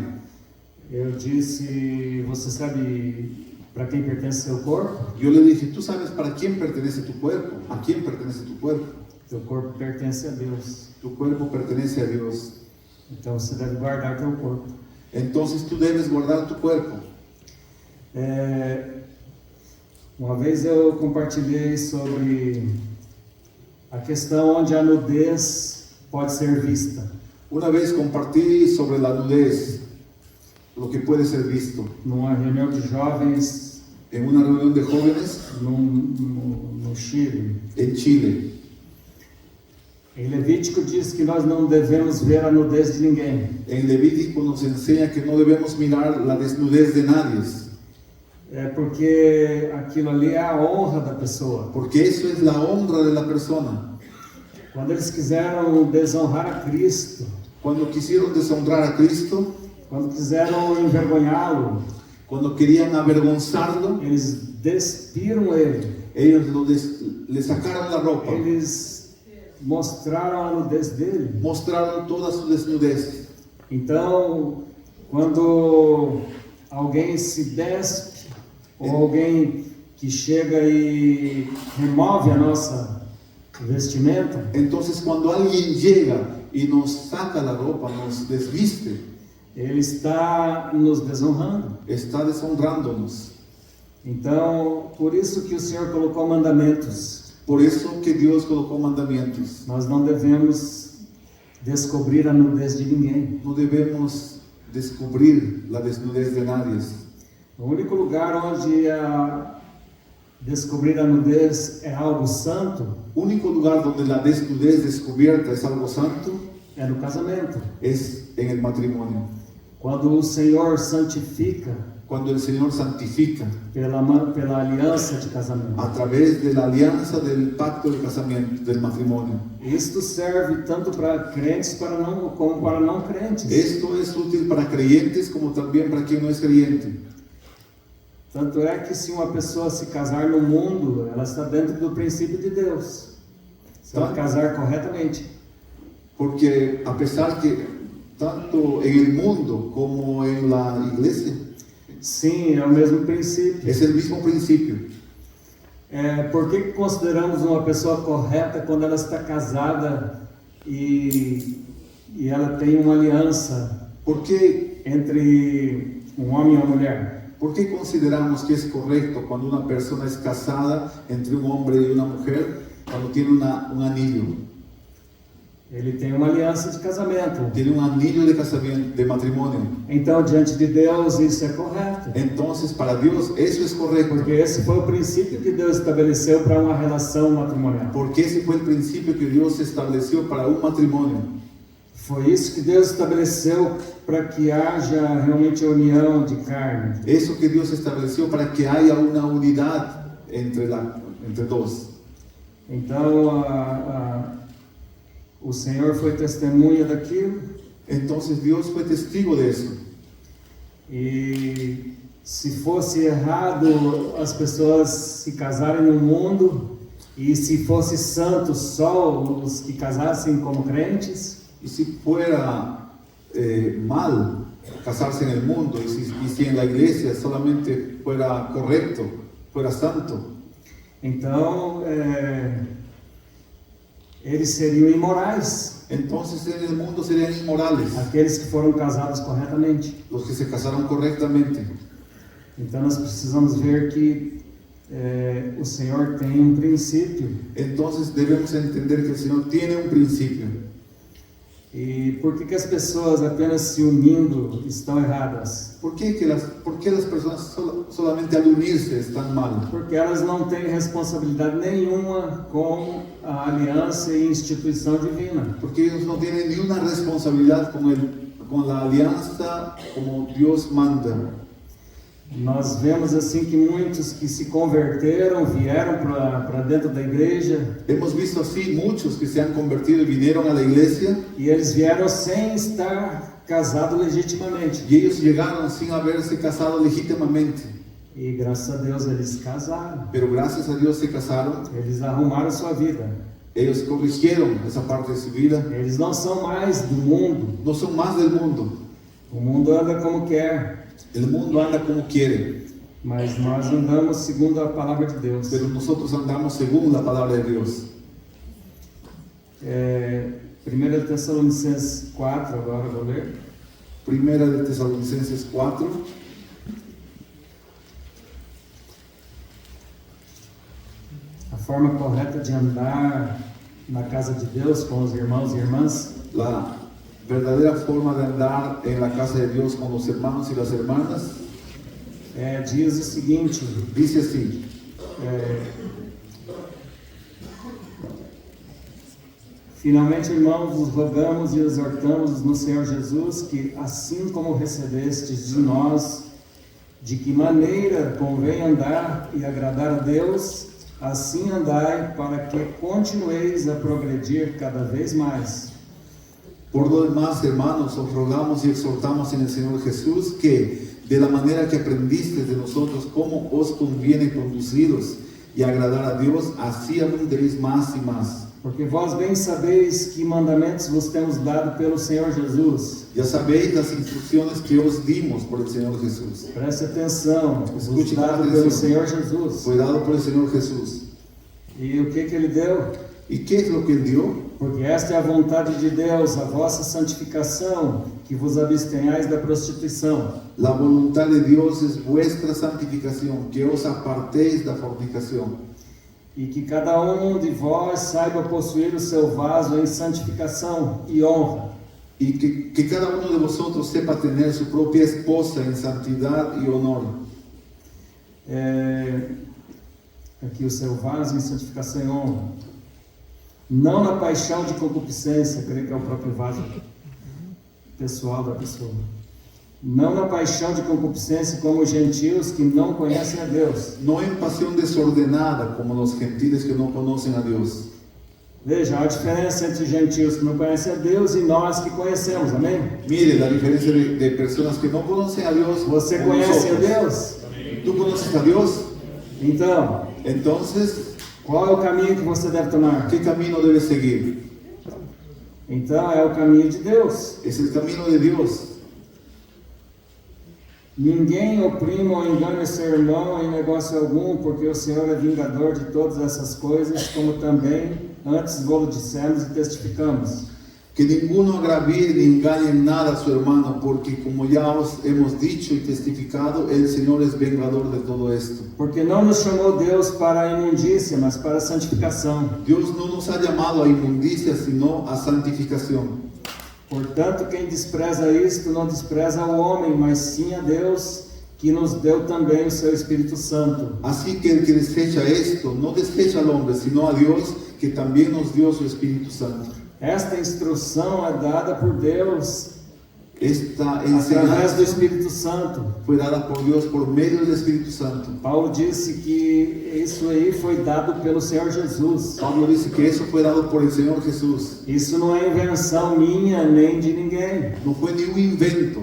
Speaker 2: Eu disse: você sabe para quem pertence seu corpo?
Speaker 1: Yo le dije: ¿tú sabes para quién pertenece tu cuerpo? ¿A quién pertenece tu cuerpo?
Speaker 2: Teu corpo pertence a Deus.
Speaker 1: Tu cuerpo pertenece a Dios.
Speaker 2: Então você deve guardar teu corpo.
Speaker 1: Entonces tú debes guardar tu cuerpo.
Speaker 2: Uma vez eu compartilhei sobre a questão onde a nudez pode ser vista.
Speaker 1: Una vez compartí sobre la nudez, lo que puede ser visto.
Speaker 2: Numa reunião de jovens
Speaker 1: En una reunión de jóvenes
Speaker 2: no Chile.
Speaker 1: en Chile.
Speaker 2: Em Levítico diz que nós não devemos ver a nudez de ninguém.
Speaker 1: En Levítico nos enseña que no debemos mirar la desnudez de nadie.
Speaker 2: Porque aquilo ali é a honra da pessoa.
Speaker 1: Porque eso es la honra de la persona.
Speaker 2: Quando eles quiseram desonrar a Cristo,
Speaker 1: Cuando quisieron deshonrar a Cristo,
Speaker 2: quando quiseram envergonhá-lo,
Speaker 1: cuando querían avergonzarlo,
Speaker 2: eles despiram ele.
Speaker 1: ellos le sacaron la ropa,
Speaker 2: Eles mostraram a nudez dele.
Speaker 1: mostraron toda su desnudez.
Speaker 2: Então, quando alguém se despe, ou alguém que chega e remove a nossa vestimenta,
Speaker 1: Entonces cuando alguien llega y nos saca la ropa, nos desviste,
Speaker 2: ele está nos desonrando.
Speaker 1: está deshonrándonos.
Speaker 2: Então, por isso que o Senhor colocou mandamentos.
Speaker 1: Por eso que Dios colocó mandamientos.
Speaker 2: Nós não devemos descobrir a nudez de ninguém.
Speaker 1: No debemos descubrir la desnudez de nadie.
Speaker 2: O único lugar onde descobrir a nudez é algo santo
Speaker 1: Único lugar donde la desnudez descubierta es algo santo
Speaker 2: é no casamento.
Speaker 1: es en el matrimonio.
Speaker 2: Quando o Senhor santifica
Speaker 1: Cuando el Señor santifica
Speaker 2: pela aliança de casamento.
Speaker 1: a través de la alianza del pacto de casamiento, del matrimonio.
Speaker 2: Isto serve tanto para crentes como para não crentes.
Speaker 1: Esto es útil para creyentes como también para quien no es creyente.
Speaker 2: Tanto é que se uma pessoa se casar no mundo, ela está dentro do princípio de Deus. Se ela casar corretamente.
Speaker 1: Porque a pesar que tanto en el mundo como en la iglesia
Speaker 2: Sim, é o mesmo princípio.
Speaker 1: es el mismo principio.
Speaker 2: Por que consideramos uma pessoa correta quando ela está casada e ela tem uma aliança
Speaker 1: ¿Por qué
Speaker 2: entre um homem e uma mulher?
Speaker 1: ¿Por qué consideramos que es correcto cuando una persona es casada entre un hombre y una mujer, cuando tiene un anillo?
Speaker 2: Ele tem uma aliança de casamento.
Speaker 1: Tiene un anillo de casamiento, de matrimonio.
Speaker 2: Então, diante de Deus, isso é correto.
Speaker 1: Entonces, para Dios eso es correcto.
Speaker 2: Porque esse foi o princípio que Deus estabeleceu para uma relação matrimonial.
Speaker 1: Porque ese fue el principio que Dios estableció para un matrimonio.
Speaker 2: Foi isso que Deus estabeleceu para que haja realmente a união de carne.
Speaker 1: Eso que Dios estableció para que haya una unidad entre dos.
Speaker 2: Então, o Senhor foi testemunha daquilo.
Speaker 1: Entonces Dios fue testigo de eso.
Speaker 2: E se fosse errado as pessoas se casarem no mundo, e se fosse santo só os que casassem como crentes,
Speaker 1: Y si fuera mal casarse en el mundo, y si en la iglesia solamente fuera correcto, fuera santo,
Speaker 2: então eles seriam imorais,
Speaker 1: entonces en el mundo serían inmorales
Speaker 2: aqueles que foram casados corretamente.
Speaker 1: los que se casaron correctamente.
Speaker 2: Então nós precisamos ver que o Senhor tem um princípio.
Speaker 1: Entonces debemos entender que el Señor tiene un principio.
Speaker 2: E por que as pessoas apenas se unindo estão erradas?
Speaker 1: ¿Por qué las personas solamente al unirse están mal?
Speaker 2: Porque elas não têm responsabilidade nenhuma com a aliança e instituição divina.
Speaker 1: Porque ellos no tienen ni una responsabilidad con la alianza como Dios manda.
Speaker 2: Nós vemos assim que muitos que se converteram, vieram para dentro da igreja.
Speaker 1: Hemos visto así muchos que se han convertido y vinieron a la iglesia.
Speaker 2: E eles vieram sem estar casados legitimamente.
Speaker 1: Y ellos llegaron sin haberse casado legítimamente.
Speaker 2: E graças a Deus eles casaram.
Speaker 1: Pero gracias a Dios se casaron.
Speaker 2: Eles arrumaram sua vida.
Speaker 1: Ellos corrigieron esa parte de su vida.
Speaker 2: Eles não são mais do mundo.
Speaker 1: No son más del mundo.
Speaker 2: O mundo anda como quer.
Speaker 1: El mundo anda como quiere.
Speaker 2: Mas nós andamos segundo a palavra de Deus.
Speaker 1: Pero nosotros andamos según la palabra de Dios.
Speaker 2: 1 Tessalonicenses 4, agora vou ler.
Speaker 1: 1 Tesalonicenses 4.
Speaker 2: A forma correta de andar na casa de Deus com os irmãos e irmãs.
Speaker 1: La verdadera forma de andar en la casa de Dios con los hermanos y las hermanas
Speaker 2: Diz o seguinte:
Speaker 1: dice así:
Speaker 2: finalmente, irmãos, vos rogamos e exortamos no Senhor Jesus que, assim como recebestes de nós, de que maneira convém andar e agradar a Deus, assim andai, para que continueis a progredir cada vez mais.
Speaker 1: Por lo demás, hermanos, os rogamos y exhortamos en el Señor Jesús que, de la manera que aprendiste de nosotros cómo os conviene conduciros y agradar a Dios, así abundéis más y más.
Speaker 2: Porque vós bem sabeis que mandamentos vos temos dado pelo Senhor Jesus.
Speaker 1: Ya sabéis las instrucciones que os dimos por el Señor Jesús.
Speaker 2: Preste atenção,
Speaker 1: Escute
Speaker 2: vos dado
Speaker 1: com
Speaker 2: pelo
Speaker 1: atenção.
Speaker 2: Senhor Jesus.
Speaker 1: Fue dado por el Señor Jesús.
Speaker 2: E o que Ele deu?
Speaker 1: ¿Y qué es lo que Él dio?
Speaker 2: Porque esta é a vontade de Deus, a vossa santificação, que vos abstenhais da prostituição.
Speaker 1: La voluntad de Dios es vuestra santificación, que os apartéis de la fornicación.
Speaker 2: E que cada um de vós saiba possuir o seu vaso em santificação e honra.
Speaker 1: y que cada uno de vosotros sepa tener su propia esposa en santidad y honor.
Speaker 2: Aqui o seu vaso em santificação e honra. Não na paixão de concupiscência, creio que é o próprio vaso pessoal da pessoa. Não na paixão de concupiscência como os gentios que não conhecem a Deus.
Speaker 1: No en pasión desordenada como los gentiles que no conocen a Dios.
Speaker 2: Veja, há diferença entre gentios que não conhecem a Deus e nós que conhecemos, amém?
Speaker 1: Mire la diferencia de personas que no conocen a Dios.
Speaker 2: Você
Speaker 1: con
Speaker 2: conhece a
Speaker 1: nosotros.
Speaker 2: Deus?
Speaker 1: ¿Tú conoces a Dios?
Speaker 2: Então,
Speaker 1: Entonces,
Speaker 2: qual é o caminho que você deve tomar?
Speaker 1: ¿qué camino debes seguir?
Speaker 2: Então, é o caminho de Deus.
Speaker 1: Es el camino de Dios.
Speaker 2: Ninguém oprima ou engane seu irmão em negócio algum, porque o Senhor é vingador de todas essas coisas, como também antes vos dissemos e testificamos.
Speaker 1: Que ninguno agravie ni engañe en nada a su hermano, porque como ya os hemos dicho y testificado, el Señor es vengador de todo esto.
Speaker 2: Porque não nos chamou Deus para a imundícia, mas para a santificação.
Speaker 1: Dios no nos ha llamado a inmundicia, sino a santificación.
Speaker 2: Portanto, quem despreza isto, não despreza o homem, mas sim a Deus, que nos deu também o seu Espírito Santo.
Speaker 1: Así que el que desecha esto, no desecha al hombre, sino a Dios, que también nos dio su Espíritu Santo.
Speaker 2: Esta instrução é dada por Deus
Speaker 1: Esta
Speaker 2: através do
Speaker 1: enseñanza
Speaker 2: Espírito Santo.
Speaker 1: fue dada por Dios por medio del Espíritu Santo.
Speaker 2: Paulo disse que isso aí foi dado pelo Senhor Jesus.
Speaker 1: Pablo dice que eso fue dado por el Señor Jesús.
Speaker 2: Isso não é invenção minha nem de ninguém.
Speaker 1: No fue ni un invento.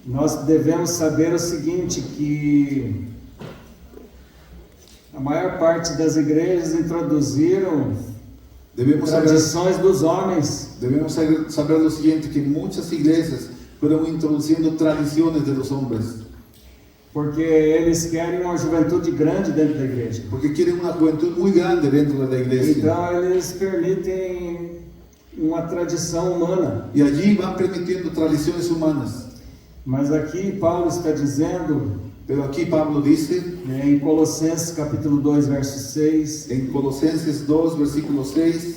Speaker 2: Nós devemos saber o seguinte, que a maior parte das igrejas introduziram
Speaker 1: Debemos saber
Speaker 2: dos homens.
Speaker 1: saber lo siguiente, que muchas iglesias fueron introduciendo tradiciones de los hombres,
Speaker 2: Porque eles querem uma juventude grande dentro da igreja.
Speaker 1: porque quieren una juventud muy grande dentro de la iglesia.
Speaker 2: Então eles permitem uma tradição humana.
Speaker 1: Y allí van permitiendo tradiciones humanas.
Speaker 2: Mas aqui Paulo está dizendo,
Speaker 1: Pero aquí Pablo dice,
Speaker 2: em Colossenses capítulo 2, verso 6,
Speaker 1: en Colosenses 2, versículo 6,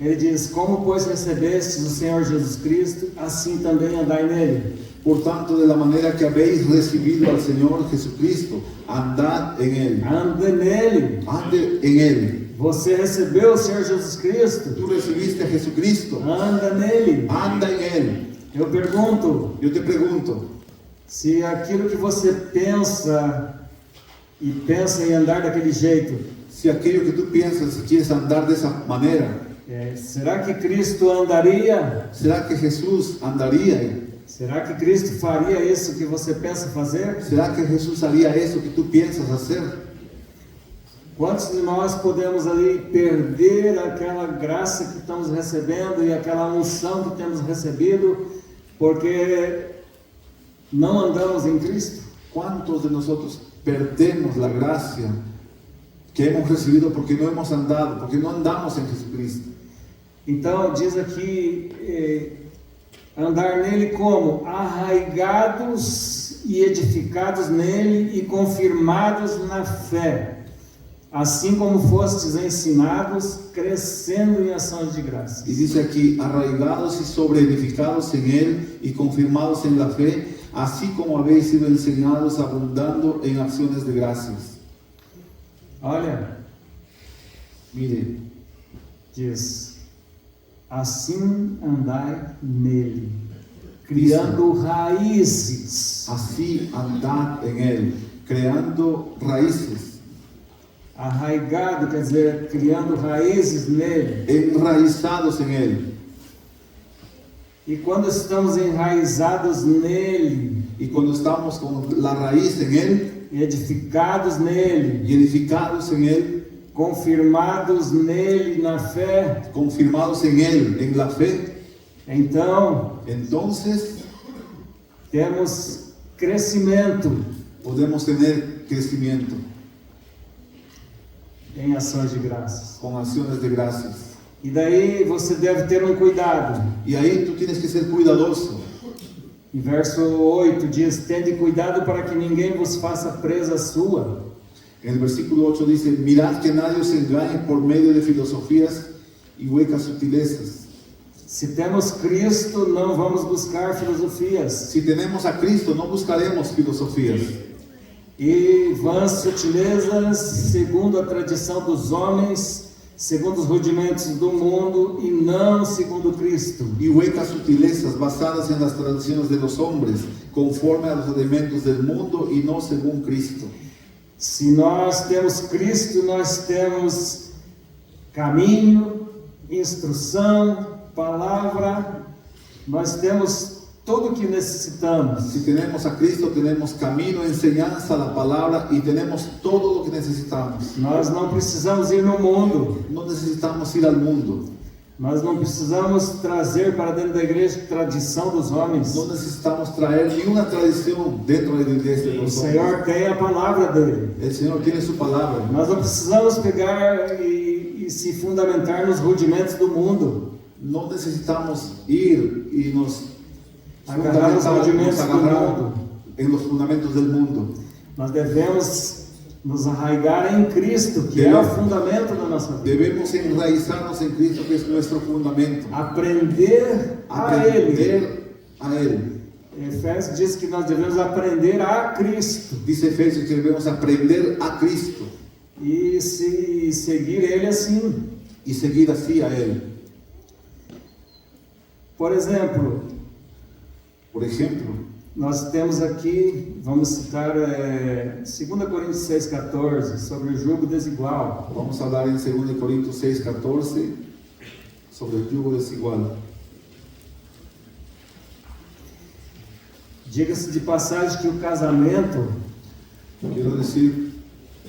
Speaker 2: ele diz: como pois recebestes o Senhor Jesus Cristo, assim também andai nele.
Speaker 1: por tanto, de la manera que habéis recibido al Señor Jesucristo, andad en Él.
Speaker 2: Ande nele.
Speaker 1: Ande en Él.
Speaker 2: Você recebeu o Senhor Jesus Cristo?
Speaker 1: Tú recibiste a Jesucristo,
Speaker 2: Anda nele.
Speaker 1: anda en Él.
Speaker 2: Eu pergunto,
Speaker 1: Yo te pregunto,
Speaker 2: se aquilo que você pensa em andar daquele jeito,
Speaker 1: si aquello que tú piensas, si quieres andar de esa manera,
Speaker 2: será que Cristo andaria?
Speaker 1: ¿será que Jesús andaría ahí?
Speaker 2: Será que Cristo faria isso que você pensa fazer?
Speaker 1: ¿Será que Jesús haría eso que tú piensas hacer?
Speaker 2: Quantos de nós podemos ali perder aquela graça que estamos recebendo e aquela unção que temos recebido porque não andamos em Cristo?
Speaker 1: ¿Cuántos de nosotros perdemos la gracia que hemos recibido porque no hemos andado, porque no andamos en Jesucristo?
Speaker 2: Então diz aqui, andar nele como? Arraigados e edificados nele e confirmados na fé, assim como fostes ensinados, crescendo em ações de graça.
Speaker 1: Y dice aquí, arraigados y sobreedificados en Él y confirmados en la fe, así como habéis sido enseñados, abundando en acciones de gracias.
Speaker 2: Olha,
Speaker 1: Mire,
Speaker 2: diz, assim andai nele, criando raízes.
Speaker 1: así andad en Él, creando raíces,
Speaker 2: Arraigado quer dizer, criando raízes nele.
Speaker 1: enraizados en Él.
Speaker 2: E quando estamos enraizados nele,
Speaker 1: Y cuando estamos con la raíz en Él
Speaker 2: edificados nele,
Speaker 1: y edificados en Él,
Speaker 2: confirmados nele na fé,
Speaker 1: confirmados en Él, en la fe,
Speaker 2: então
Speaker 1: entonces
Speaker 2: temos crescimento
Speaker 1: podemos tener crecimiento
Speaker 2: em ações de graças.
Speaker 1: con acciones de gracias.
Speaker 2: E daí você deve ter um cuidado.
Speaker 1: Y ahí tú tienes que ser cuidadoso.
Speaker 2: Em verso 8 diz: tende cuidado para que ninguém vos faça presa sua.
Speaker 1: En el versículo 8 dice, mirad que nadie os engañe por medio de filosofías y huecas sutilezas.
Speaker 2: Se temos Cristo, não vamos buscar filosofias
Speaker 1: Si tenemos a Cristo, no buscaremos filosofías
Speaker 2: e vãs sutilezas segundo a tradição dos homens, segundo os rudimentos do mundo e não segundo Cristo.
Speaker 1: y huecas sutilezas basadas en las tradiciones de los hombres, conforme a los elementos del mundo y no según Cristo.
Speaker 2: Se nós temos Cristo, nós temos caminho, instrução, palavra, nós temos tudo o que necessitamos.
Speaker 1: Si tenemos a Cristo, tenemos camino, enseñanza, la palabra y tenemos todo lo que necesitamos.
Speaker 2: Nós não precisamos ir no mundo,
Speaker 1: No necesitamos ir al mundo,
Speaker 2: nós não precisamos trazer para dentro da igreja tradição dos homens.
Speaker 1: no necesitamos traer ni una tradición dentro de la iglesia de
Speaker 2: O
Speaker 1: los
Speaker 2: Senhor
Speaker 1: hombres.
Speaker 2: tem a palavra dele.
Speaker 1: El Señor tiene su palabra.
Speaker 2: Nós não precisamos pegar e se fundamentar nos rudimentos do mundo.
Speaker 1: No necesitamos ir y nos
Speaker 2: Agarrar los rudimentos del
Speaker 1: agarrar
Speaker 2: mundo.
Speaker 1: en los fundamentos del mundo.
Speaker 2: Nós devemos nos arraigar em Cristo, que é o fundamento da nossa vida.
Speaker 1: Debemos enraizarnos en Cristo, que es nuestro fundamento.
Speaker 2: Aprender a Ele.
Speaker 1: Aprender a Él.
Speaker 2: Efésios diz que nós devemos aprender a Cristo
Speaker 1: Dice Efesios que debemos aprender a Cristo
Speaker 2: e se seguir Ele assim.
Speaker 1: y seguir así a Él.
Speaker 2: Por exemplo,
Speaker 1: Por ejemplo,
Speaker 2: nós temos aqui, vamos citar 2 Coríntios 6,14, sobre o jugo desigual.
Speaker 1: vamos a hablar en 2 Corintios 6:14 sobre el yugo desigual.
Speaker 2: Diga-se de passagem que o casamento,
Speaker 1: Quiero decir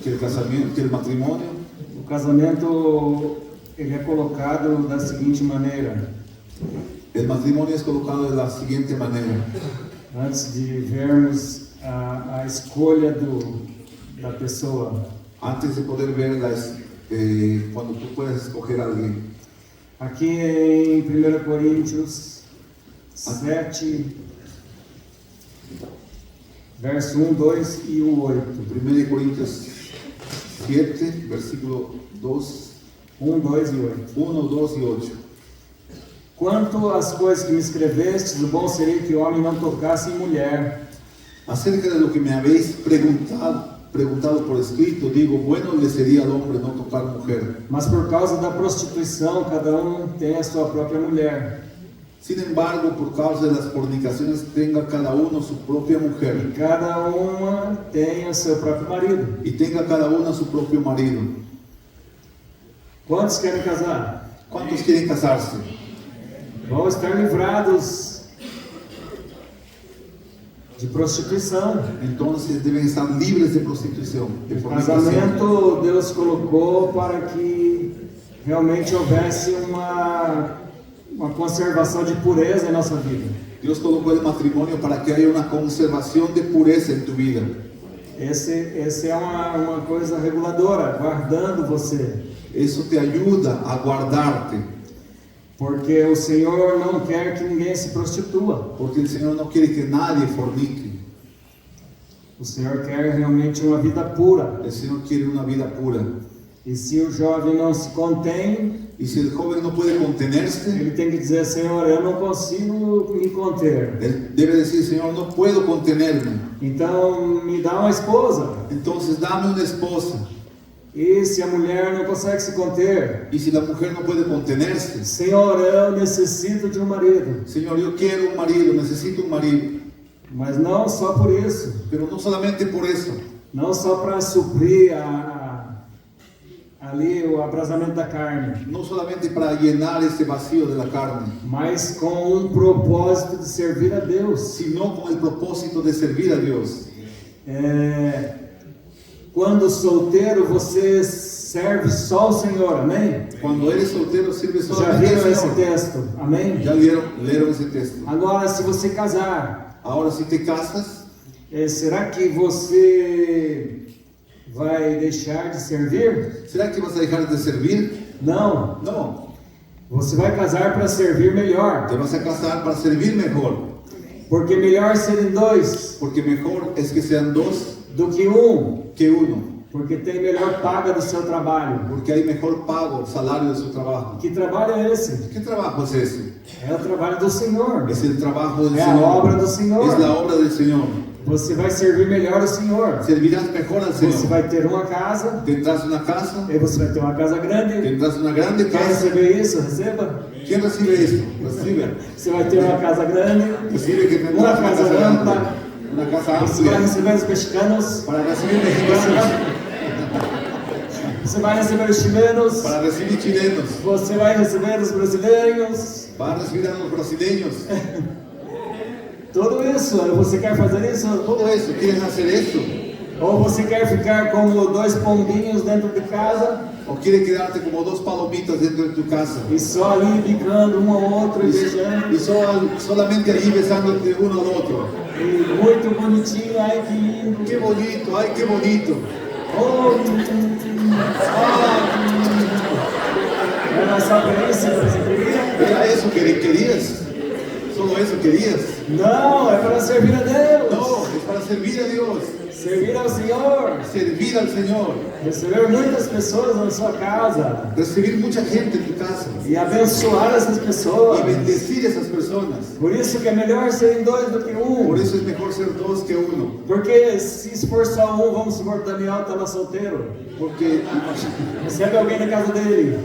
Speaker 1: que el matrimonio,
Speaker 2: ele é colocado da seguinte maneira.
Speaker 1: el matrimonio es colocado de la siguiente manera.
Speaker 2: Antes de vermos a escolha da pessoa.
Speaker 1: Antes de poder ver cuando tú puedes escoger a alguien.
Speaker 2: Aqui em 1 Coríntios 7, verso 1, 2 e 8.
Speaker 1: 1 Corintios 7, versículo 2,
Speaker 2: 1, 2 e 8.
Speaker 1: 1, 2 y 8.
Speaker 2: Quanto às coisas que me escrevestes, o bom seria que o homem não tocasse em mulher.
Speaker 1: Acerca de lo que me habéis preguntado por escrito, digo, bueno le sería al hombre no tocar mujer.
Speaker 2: Mas por causa da prostituição, cada um tem a sua própria mulher.
Speaker 1: Sin embargo, por causa de las fornicaciones, tenga cada uno su propia
Speaker 2: E
Speaker 1: mujer
Speaker 2: cada uma tem o seu próprio marido.
Speaker 1: y tenga cada una su propio marido.
Speaker 2: Quantos querem casar?
Speaker 1: ¿Cuántos quieren casarse?
Speaker 2: Vão estar livrados de prostituição.
Speaker 1: Entonces deben estar libres de prostitución, de
Speaker 2: O
Speaker 1: fornicación.
Speaker 2: casamento Deus colocou para que realmente houvesse uma conservação de pureza em nossa vida.
Speaker 1: Dios colocó el matrimonio para que haya una conservación de pureza en tu vida.
Speaker 2: Esse é uma coisa reguladora, guardando você.
Speaker 1: Eso te ayuda a guardarte,
Speaker 2: Porque o Senhor não quer que ninguém se prostitua.
Speaker 1: porque el Señor no quiere que nadie fornique.
Speaker 2: O Senhor quer realmente uma vida pura.
Speaker 1: El Señor quiere una vida pura.
Speaker 2: E se o jovem não se contém,
Speaker 1: Y si el joven no puede contenerse,
Speaker 2: ele tem que dizer: Senhor, eu não consigo me conter.
Speaker 1: él debe decir, Señor, no puedo contenerme.
Speaker 2: Então me dá uma esposa.
Speaker 1: Entonces dame una esposa.
Speaker 2: E se a mulher não consegue se conter,
Speaker 1: Y si la mujer no puede contenerse,
Speaker 2: Senhor, eu necessito de um marido.
Speaker 1: Señor, yo quiero un marido, necesito un marido.
Speaker 2: Mas não só por isso,
Speaker 1: Pero no solamente por eso,
Speaker 2: não só para suprir ali o abrasamento da carne,
Speaker 1: no solamente para llenar ese vacío de la carne,
Speaker 2: mas com um propósito de servir a Deus.
Speaker 1: sino con el propósito de servir a Dios.
Speaker 2: Quando solteiro, você serve só ao Senhor, amém?
Speaker 1: Cuando eres soltero, sirve
Speaker 2: Já
Speaker 1: solamente
Speaker 2: viram
Speaker 1: al
Speaker 2: esse
Speaker 1: Señor.
Speaker 2: texto, amém?
Speaker 1: Ya leyeron ese texto.
Speaker 2: Agora, se você casar,
Speaker 1: Ahora, si te casas,
Speaker 2: será que você vai deixar de servir?
Speaker 1: ¿será que vas a dejar de servir?
Speaker 2: Não,
Speaker 1: No,
Speaker 2: você vai casar para servir melhor,
Speaker 1: te vas a casar para servir mejor,
Speaker 2: porque melhor serem dois
Speaker 1: porque mejor es que sean dos
Speaker 2: do que um.
Speaker 1: que uno.
Speaker 2: Porque tem melhor paga do seu trabalho.
Speaker 1: porque hay mejor pago, salario de su trabajo.
Speaker 2: Que trabalho é esse?
Speaker 1: ¿Qué trabajo es ese?
Speaker 2: É o trabalho do Senhor.
Speaker 1: Es el trabajo del
Speaker 2: É a
Speaker 1: Señor.
Speaker 2: obra do Senhor.
Speaker 1: Es la obra del Señor.
Speaker 2: Você vai servir melhor o Senhor.
Speaker 1: Servirás mejor al
Speaker 2: Você
Speaker 1: Señor.
Speaker 2: vai ter uma casa,
Speaker 1: Tendrás una casa,
Speaker 2: e você vai ter uma casa grande.
Speaker 1: tendrás una grande
Speaker 2: Quer
Speaker 1: casa.
Speaker 2: receber isso? Receba.
Speaker 1: ¿Quién recibe esto? Recibe.
Speaker 2: Você vai ter uma casa grande,
Speaker 1: Recibe que
Speaker 2: uma
Speaker 1: tendrás una
Speaker 2: casa
Speaker 1: casa grande.
Speaker 2: ampla.
Speaker 1: Una casa
Speaker 2: Você vai
Speaker 1: amplia.
Speaker 2: receber os mexicanos.
Speaker 1: Para recibir
Speaker 2: Você
Speaker 1: mexicanos.
Speaker 2: você vai receber os chilenos.
Speaker 1: Para recibir chilenos.
Speaker 2: Você vai receber os brasileiros.
Speaker 1: Para recibir a los brasileños.
Speaker 2: Tudo isso. Você quer fazer isso?
Speaker 1: Todo eso. ¿Quieres hacer esto?
Speaker 2: Ou você quer ficar como dois pombinhos dentro de casa
Speaker 1: ¿O quieres quedarte como dos palomitas dentro de tu casa?
Speaker 2: e só ali bicando um ao outro e beijando?
Speaker 1: Solamente ahí besándote uno al otro.
Speaker 2: E muito bonitinho, ai que lindo.
Speaker 1: ¡Qué bonito! ¡Ay, qué bonito!
Speaker 2: Oh, era só para isso que você queria?
Speaker 1: ¿Era eso que querías? ¿Solo eso querías?
Speaker 2: Não, é para servir a Deus.
Speaker 1: No, es para servir a Dios.
Speaker 2: Servir ao Senhor.
Speaker 1: Servir al Señor.
Speaker 2: Receber muitas pessoas na sua casa.
Speaker 1: Recibir mucha gente en tu casa.
Speaker 2: E abençoar essas pessoas.
Speaker 1: Y bendecir a esas personas.
Speaker 2: Por isso que é melhor serem dois do que um.
Speaker 1: Por eso es mejor ser dos que uno.
Speaker 2: Porque se for só um, vamos supor que Daniel estava solteiro.
Speaker 1: Porque
Speaker 2: Recebe alguém na casa dele.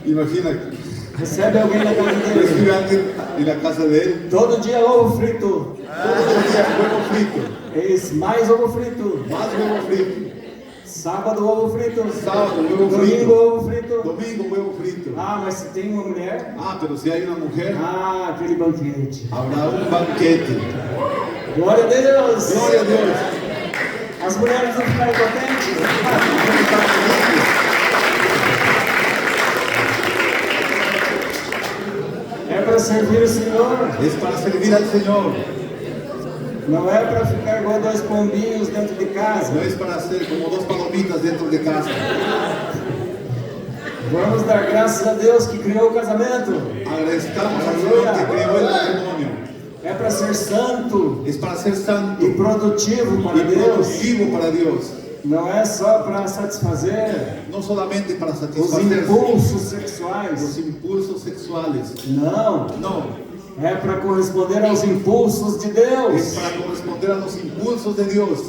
Speaker 1: imagina,
Speaker 2: Recebe alguém na casa dele.
Speaker 1: recibe a alguien en la casa de él.
Speaker 2: Todo dia ovo frito.
Speaker 1: Todos los días huevo frito.
Speaker 2: Esse, mais ovo frito.
Speaker 1: Más huevo frito.
Speaker 2: Sábado ovo frito.
Speaker 1: Sábado, ovo
Speaker 2: Domingo
Speaker 1: frito.
Speaker 2: ovo frito.
Speaker 1: Domingo huevo frito.
Speaker 2: Ah, mas se tem uma mulher,
Speaker 1: Ah, pero si hay una mujer,
Speaker 2: aquele banquete.
Speaker 1: habrá un banquete.
Speaker 2: Glória a Deus!
Speaker 1: Gloria a Dios.
Speaker 2: As mulheres vão ficar contentes. É para servir o Senhor.
Speaker 1: Es para servir al Señor.
Speaker 2: Não é para ficar igual dois pombinhos dentro de casa.
Speaker 1: No es para ser como dos palomitas dentro de casa.
Speaker 2: Vamos dar graças a Deus que criou o casamento.
Speaker 1: Agradezcamos al Señor que creó el matrimonio.
Speaker 2: É para ser santo
Speaker 1: Es para ser santo
Speaker 2: e produtivo para
Speaker 1: y
Speaker 2: Deus.
Speaker 1: productivo para Dios.
Speaker 2: Não é só para satisfazer
Speaker 1: No solamente para
Speaker 2: os
Speaker 1: satisfacer
Speaker 2: impulsos
Speaker 1: los
Speaker 2: sexuais.
Speaker 1: impulsos sexuales.
Speaker 2: Não.
Speaker 1: No,
Speaker 2: É para corresponder aos impulsos de
Speaker 1: es
Speaker 2: Deus.
Speaker 1: para corresponder a los impulsos de Dios.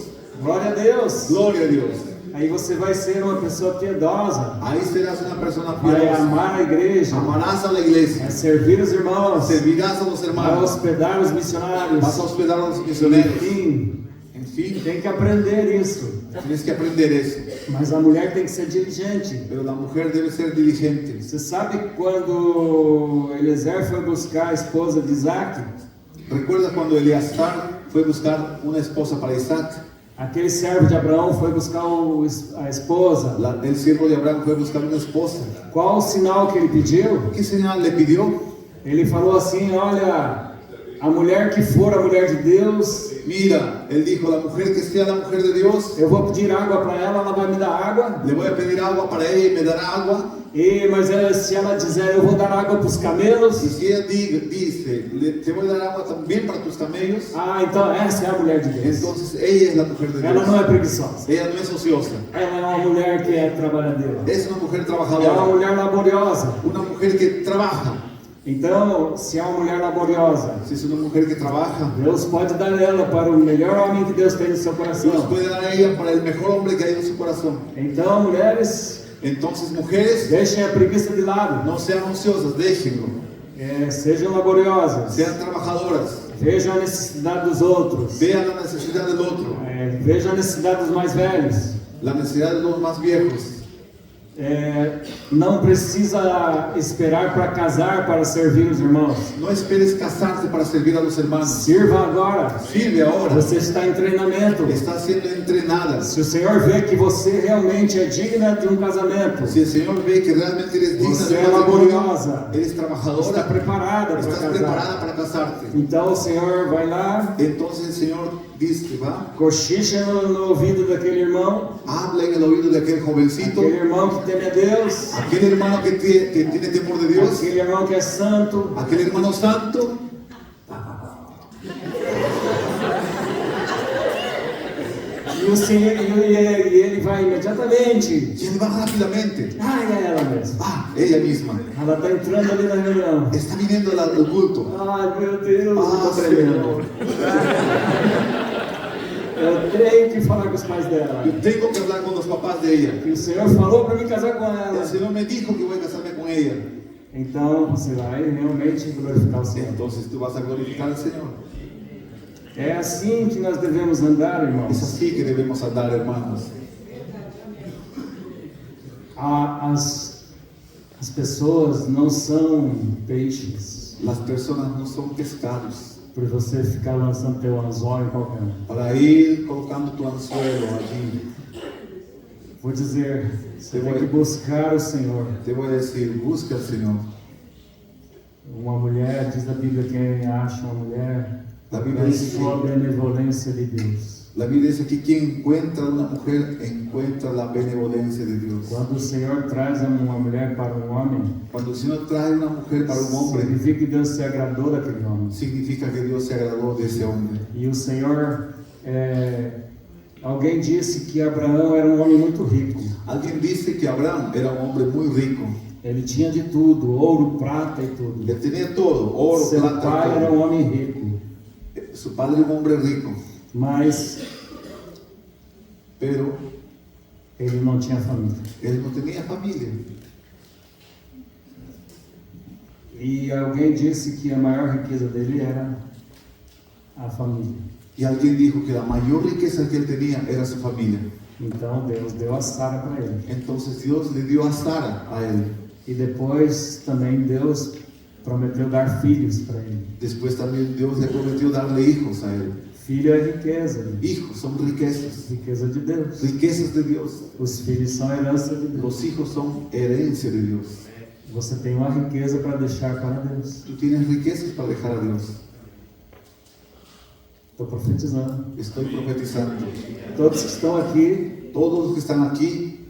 Speaker 2: Glória a Deus.
Speaker 1: Gloria a Dios.
Speaker 2: Aí você vai ser uma pessoa piedosa.
Speaker 1: Ahí serás una persona
Speaker 2: Vai
Speaker 1: piadosa.
Speaker 2: amar a igreja.
Speaker 1: Amarás a la iglesia.
Speaker 2: Vai servir os irmãos.
Speaker 1: Servirás a los
Speaker 2: Vai
Speaker 1: hermanos.
Speaker 2: hospedar os missionários.
Speaker 1: Vas a hospedar a los misioneros.
Speaker 2: Enfim,
Speaker 1: En fin,
Speaker 2: tem que aprender isso.
Speaker 1: tienes que aprender eso.
Speaker 2: Mas a mulher tem que ser diligente.
Speaker 1: Pero la mujer debe ser diligente.
Speaker 2: Você sabe quando Eliezer foi buscar a esposa de Isaac?
Speaker 1: ¿Recuerdas cuando Eleazar fue a buscar una esposa para Isaac?
Speaker 2: Aquele servo de Abraão foi buscar a esposa.
Speaker 1: El siervo de Abraham fue a buscar una esposa.
Speaker 2: Qual o sinal que ele pediu?
Speaker 1: ¿Qué señal le pidió?
Speaker 2: Ele falou assim: olha, a mulher que for a mulher de Deus,
Speaker 1: Mira, él dijo, la mujer que sea la mujer de Dios,
Speaker 2: eu vou pedir água para ela, ela vai me dar água.
Speaker 1: le voy a pedir agua para ella y me dará agua.
Speaker 2: Se ela dizer, eu vou dar água para os camelos.
Speaker 1: Y si ella dice, te voy a dar agua también para tus camellos,
Speaker 2: Então essa é a mulher de Deus.
Speaker 1: entonces ella es la mujer de
Speaker 2: Ela não é
Speaker 1: Dios.
Speaker 2: preguiçosa.
Speaker 1: Ella no es ociosa,
Speaker 2: Ela é uma mulher que é trabalhadeira.
Speaker 1: es una mujer
Speaker 2: Ela é uma
Speaker 1: trabajadora,
Speaker 2: mulher laboriosa.
Speaker 1: una mujer que trabaja.
Speaker 2: Então, se é uma mulher laboriosa,
Speaker 1: Si es una mujer que trabaja,
Speaker 2: Deus pode dar ela para o melhor homem que Deus tem no seu
Speaker 1: Dios
Speaker 2: coração.
Speaker 1: puede dar a ella para el mejor hombre que hay en su corazón.
Speaker 2: Então, mulheres,
Speaker 1: Entonces, mujeres,
Speaker 2: deixem a preguiça de lado.
Speaker 1: no sean ociosas, déjenlo.
Speaker 2: Sejam laboriosas.
Speaker 1: Sean trabajadoras,
Speaker 2: Vejam a necessidade dos outros.
Speaker 1: vean la necesidad del otro,
Speaker 2: Vejam a necessidade dos mais velhos.
Speaker 1: la necesidad de los más viejos.
Speaker 2: Não precisa esperar para casar para servir os irmãos.
Speaker 1: No esperes casarte para servir a los hermanos.
Speaker 2: Sirva agora.
Speaker 1: Sirve ahora.
Speaker 2: Você está em treinamento.
Speaker 1: Está siendo entrenada.
Speaker 2: Se o Senhor vê que você realmente é digna de um casamento,
Speaker 1: Si el Señor ve que realmente eres digna
Speaker 2: você
Speaker 1: de
Speaker 2: é
Speaker 1: un matrimonio,
Speaker 2: laboriosa,
Speaker 1: eres
Speaker 2: está
Speaker 1: trabajadora,
Speaker 2: preparada para
Speaker 1: estás
Speaker 2: casar.
Speaker 1: preparada para casarte.
Speaker 2: Então o Senhor vai lá,
Speaker 1: Entonces el Señor dice, va,
Speaker 2: cochicha no ouvido daquele irmão,
Speaker 1: habla en el oído de aquel jovencito,
Speaker 2: aquele irmão que teme a Deus,
Speaker 1: aquel hermano que tiene temor de Dios,
Speaker 2: aquele irmão que é santo.
Speaker 1: aquel hermano santo.
Speaker 2: E o Senhor, e ele vai imediatamente.
Speaker 1: Y él va rápidamente.
Speaker 2: Ai, é ela mesma.
Speaker 1: Ah, ella misma.
Speaker 2: Ela está entrando ali na reunião.
Speaker 1: Está viniendo al culto.
Speaker 2: Ai, meu Deus,
Speaker 1: Ah,
Speaker 2: eu tô tremendo.
Speaker 1: Señor.
Speaker 2: Eu tenho que falar com os pais dela.
Speaker 1: Yo tengo que hablar con los papás de ella.
Speaker 2: E o Senhor falou para me casar com ela.
Speaker 1: El Señor me dijo que voy a casarme con ella.
Speaker 2: Então você vai realmente glorificar o Senhor.
Speaker 1: Entonces tú vas a glorificar al Señor.
Speaker 2: É assim que nós devemos andar,
Speaker 1: Es
Speaker 2: irmãos.
Speaker 1: así que debemos andar, hermanos.
Speaker 2: As pessoas não são peixes
Speaker 1: Las personas no son pescados
Speaker 2: por você ficar lançando teu anzol em qualquer um.
Speaker 1: para ir colocando tu anzuelo allí.
Speaker 2: Vou dizer, você tem que buscar o Senhor.
Speaker 1: Te voy a decir, busca al Señor.
Speaker 2: Uma mulher, diz a Bíblia, quem acha uma mulher,
Speaker 1: La Biblia dice
Speaker 2: sua benevolência de Deus.
Speaker 1: La Biblia dice que quien encuentra una mujer encuentra la benevolencia de Dios.
Speaker 2: Quando o Senhor traz uma mulher para um homem,
Speaker 1: Cuando el Señor trae una mujer para un hombre,
Speaker 2: significa que Deus se agradou daquele homem.
Speaker 1: significa que Dios se agradó de ese hombre.
Speaker 2: E o Senhor, alguém disse que Abraão era um homem muito rico.
Speaker 1: Alguien dice que Abraham era un hombre muy rico.
Speaker 2: Ele tinha de tudo, ouro, prata e tudo.
Speaker 1: Él tenía todo, oro,
Speaker 2: Seu
Speaker 1: plata,
Speaker 2: pai era
Speaker 1: todo.
Speaker 2: um homem rico,
Speaker 1: Su padre era un hombre rico,
Speaker 2: mas
Speaker 1: pero
Speaker 2: ele não tinha família.
Speaker 1: él no tenía familia.
Speaker 2: E alguém disse que a maior riqueza dele era a família.
Speaker 1: Y alguien dijo que la mayor riqueza que él tenía era su familia.
Speaker 2: Então Deus deu a Sara para ele.
Speaker 1: Entonces Dios le dio a Sara a él.
Speaker 2: E depois também Deus prometeu dar filhos para ele.
Speaker 1: Después también Dios le prometió darle hijos a él.
Speaker 2: Filho é riqueza,
Speaker 1: Hijos son riquezas,
Speaker 2: riqueza de Deus.
Speaker 1: riquezas de Dios.
Speaker 2: Os filhos são herança de Deus.
Speaker 1: Los hijos son herencia de Dios.
Speaker 2: Você tem uma riqueza para deixar para Deus.
Speaker 1: Tú tienes riquezas para dejar a Dios.
Speaker 2: Estou profetizando.
Speaker 1: Estoy profetizando.
Speaker 2: Todos que estão aqui
Speaker 1: Todos los que están aquí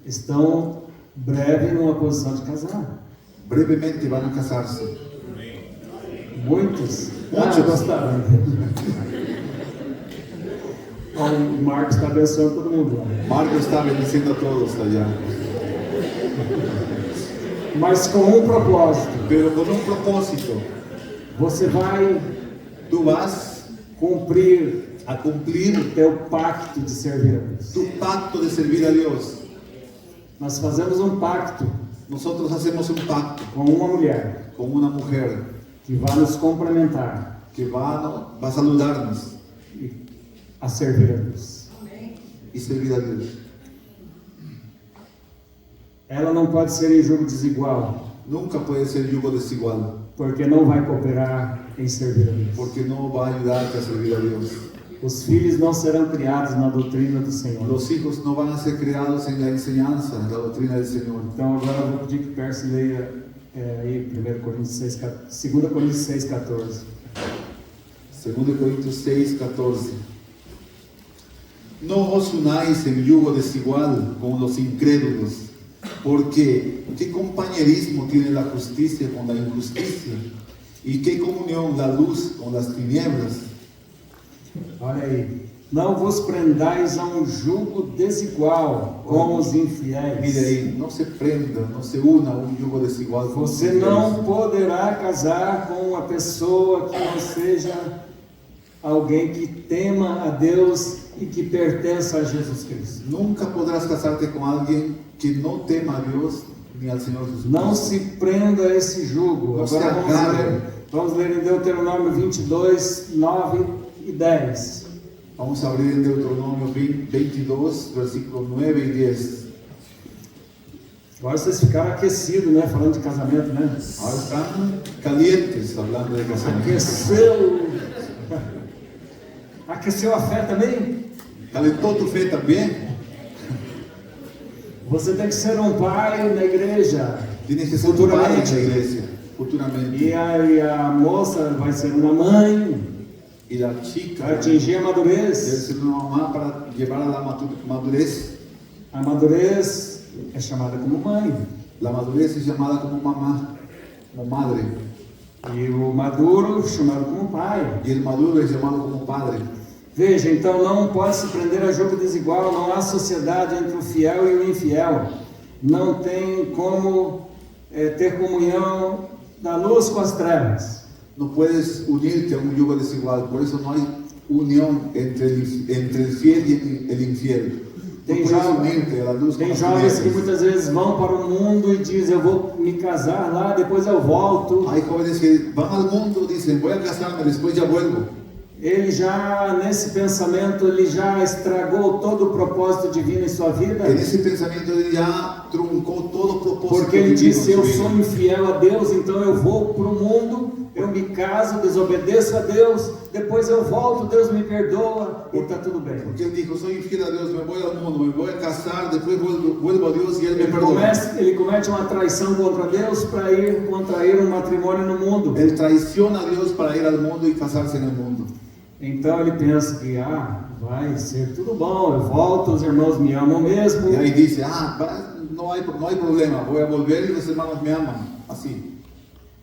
Speaker 2: estão breve numa posição de casar.
Speaker 1: brevemente van a casarse.
Speaker 2: Muitos.
Speaker 1: Muitos.
Speaker 2: Gostaram. O Marcos está abençoando todo mundo lá.
Speaker 1: Marco está bendiciendo a todos allá,
Speaker 2: Mas com um propósito.
Speaker 1: pero con un propósito.
Speaker 2: Você vai
Speaker 1: Tú vas
Speaker 2: cumprir
Speaker 1: a cumplir
Speaker 2: o teu pacto de servir a Deus.
Speaker 1: tu pacto de servir a Dios.
Speaker 2: Nós fazemos um pacto
Speaker 1: Nosotros hacemos un pacto
Speaker 2: com uma mulher
Speaker 1: con una mujer
Speaker 2: que vai nos complementar
Speaker 1: que va a saludarnos
Speaker 2: a servir a Deus.
Speaker 1: y servir a Dios.
Speaker 2: Ela não pode ser em jogo desigual,
Speaker 1: Nunca puede ser yugo desigual,
Speaker 2: porque não vai cooperar em servir a Deus.
Speaker 1: porque no va a ayudarte a servir a Dios.
Speaker 2: Os filhos não serão criados na doutrina do Senhor.
Speaker 1: Los hijos no van a ser criados en la enseñanza, en la doctrina del Señor.
Speaker 2: Então agora eu vou pedir que o Percy leia aí 2 Coríntios 6,14.
Speaker 1: 2 Corintios 6:14. No os unáis en yugo desigual con los incrédulos, porque ¿qué compañerismo tiene la justicia con la injusticia? ¿Y qué comunión la luz con las tinieblas?
Speaker 2: Olha aí. Não vos prendais a um jugo desigual com os infiéis.
Speaker 1: Mire ahí, no se prenda, no se una a un yugo desigual con los
Speaker 2: Você não poderá casar com uma pessoa que não seja alguém que tema a Deus e que pertença a Jesus Cristo.
Speaker 1: Nunca podrás casarte con alguien que no tema a Dios ni al Señor Jesús.
Speaker 2: Não se prenda a esse jugo.
Speaker 1: Não se
Speaker 2: Agora
Speaker 1: agarre.
Speaker 2: vamos ler em Deuteronômio 22, 9 e 10.
Speaker 1: Vamos a abrir en Deuteronomio 22, versículos 9 y 10.
Speaker 2: Agora vocês ficaram aquecidos, né? Falando de casamento, né?
Speaker 1: Ahora están calientes hablando de casamiento.
Speaker 2: Aqueceu. Aqueceu a fé também?
Speaker 1: ¿Calentó tu fe también?
Speaker 2: Você tem que ser um pai na igreja.
Speaker 1: Tienes que ser tu padre en la
Speaker 2: Futuramente.
Speaker 1: iglesia, futuramente.
Speaker 2: E a moça vai ser uma mãe.
Speaker 1: Y la chica
Speaker 2: Para
Speaker 1: debe
Speaker 2: atingir a madurez.
Speaker 1: ser una mamá para llevar a la madurez.
Speaker 2: A madurez é chamada como mãe.
Speaker 1: La madurez es llamada como mamá, como madre.
Speaker 2: E o maduro chamado como pai.
Speaker 1: Y el maduro es llamado como padre.
Speaker 2: Veja, então não pode se prender a jogo desigual, não há sociedade entre o fiel e o infiel. Não tem como ter comunhão da luz com as trevas.
Speaker 1: No puedes unirte a un yugo desigual, por eso no hay unión entre el fiel y el infiel. No
Speaker 2: Tem,
Speaker 1: puedes unirte a la luz con
Speaker 2: tem
Speaker 1: las
Speaker 2: jovens que
Speaker 1: tinieblas.
Speaker 2: muitas vezes vão para o mundo e dizem, eu vou me casar lá, depois eu volto.
Speaker 1: Hay jóvenes que van al mundo, dicen, voy a casarme, después ya vuelvo.
Speaker 2: Ele já, nesse pensamento, ele já estragou todo o propósito divino em sua vida.
Speaker 1: En ese pensamiento él ya truncó todo propósito
Speaker 2: Porque ele
Speaker 1: divino
Speaker 2: disse,
Speaker 1: en
Speaker 2: eu
Speaker 1: su
Speaker 2: sou
Speaker 1: vida.
Speaker 2: infiel a Deus, então eu vou para o mundo, eu me caso, desobedeço a Deus, depois eu volto, Deus me perdoa e está tudo bem.
Speaker 1: Porque él dijo, soy infiel a Dios, me voy al mundo, me voy a casar, después vuelvo a Dios y él me perdona.
Speaker 2: Ele comete uma traição contra Deus para ir contrair um matrimônio no mundo.
Speaker 1: Él traiciona a Dios para ir al mundo y casarse en el mundo.
Speaker 2: Então ele pensa que, vai ser tudo bom, eu volto, os irmãos me amam mesmo.
Speaker 1: Y ahí dice, no hay problema, voy a volver y los hermanos me aman. Así.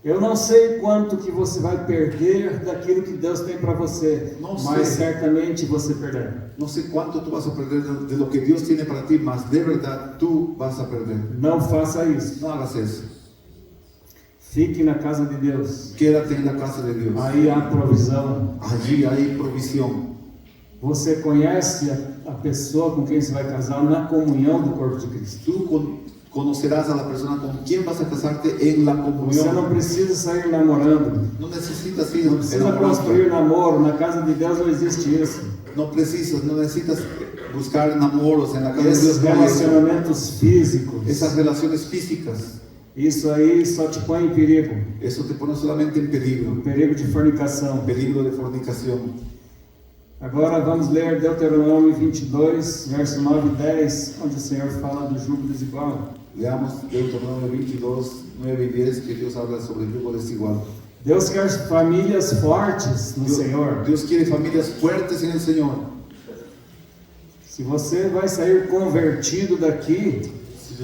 Speaker 2: Eu não sei quanto que você vai perder daquilo que Deus tem para você,
Speaker 1: Não
Speaker 2: mas
Speaker 1: sei.
Speaker 2: certamente você perderá.
Speaker 1: No sé cuánto tú vas a perder de lo que Dios tiene para ti, mas de verdad tú vas a perder.
Speaker 2: Não faça isso.
Speaker 1: No hagas eso.
Speaker 2: Fique na casa de Deus.
Speaker 1: Quédate en la casa de Dios.
Speaker 2: Aí há provisão.
Speaker 1: Allí hay provisión.
Speaker 2: Você conhece a pessoa com quem você vai casar na comunhão do corpo de Cristo.
Speaker 1: Tú conocerás a la persona con quien vas a casarte en la
Speaker 2: Você não
Speaker 1: comunión.
Speaker 2: precisa sair namorando.
Speaker 1: No necesitas ir
Speaker 2: Não precisa construir namoro. Na casa de Deus não existe isso.
Speaker 1: no necesitas buscar enamoros en la casa de
Speaker 2: Esses
Speaker 1: Dios. No hay eso.
Speaker 2: relacionamentos físicos.
Speaker 1: Esas relaciones físicas,
Speaker 2: Isso aí só te põe em perigo.
Speaker 1: eso te pone solamente en peligro.
Speaker 2: Perigo de fornicação.
Speaker 1: Peligro de fornicación.
Speaker 2: Agora vamos ler Deuteronômio 22, verso 9 e 10, onde o Senhor fala do jugo desigual.
Speaker 1: Leamos Deuteronomio 22, 9 y 10, que Dios habla sobre el yugo desigual.
Speaker 2: Deus quer famílias fortes no Senhor.
Speaker 1: Dios quiere familias fuertes en el Señor.
Speaker 2: Se você vai sair convertido daqui,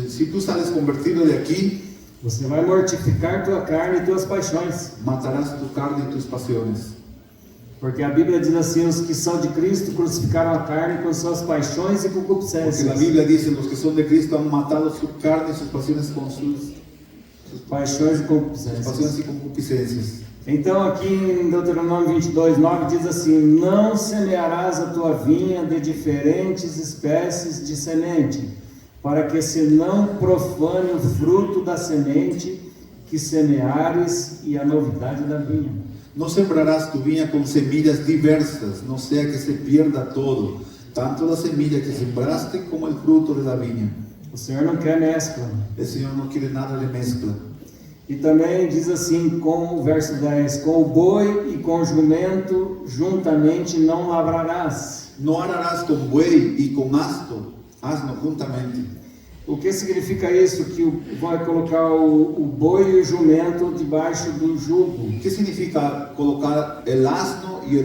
Speaker 1: Si tú sales convertido de aquí,
Speaker 2: você vai mortificar tua carne e tuas paixões.
Speaker 1: matarás tu carne y tus pasiones.
Speaker 2: Porque a Bíblia diz assim, os que são de Cristo crucificaram a carne com suas paixões e
Speaker 1: Porque
Speaker 2: concupiscências.
Speaker 1: la Biblia dice, los que son de Cristo han matado su carne y sus pasiones con sus
Speaker 2: Paixões e
Speaker 1: pasiones
Speaker 2: concupiscências.
Speaker 1: y concupiscencias.
Speaker 2: Então aqui em Deuteronômio 22, 9 diz assim, não semearás a tua vinha de diferentes espécies de semente, para que se não profane o fruto da semente que semeares e a novidade da vinha.
Speaker 1: No sembrarás tu viña con semillas diversas, no sea que se pierda todo, tanto la semilla que sembraste como el fruto de la viña.
Speaker 2: O Senhor não quer mescla.
Speaker 1: El Señor no quiere nada de mezcla.
Speaker 2: E também diz assim, com o verso 10, com o boi e com o jumento juntamente não lavrarás.
Speaker 1: No ararás con buey y con asno juntamente.
Speaker 2: O que significa isso? Que vai colocar o boi e o jumento debaixo do jugo.
Speaker 1: ¿Qué significa colocar el asno y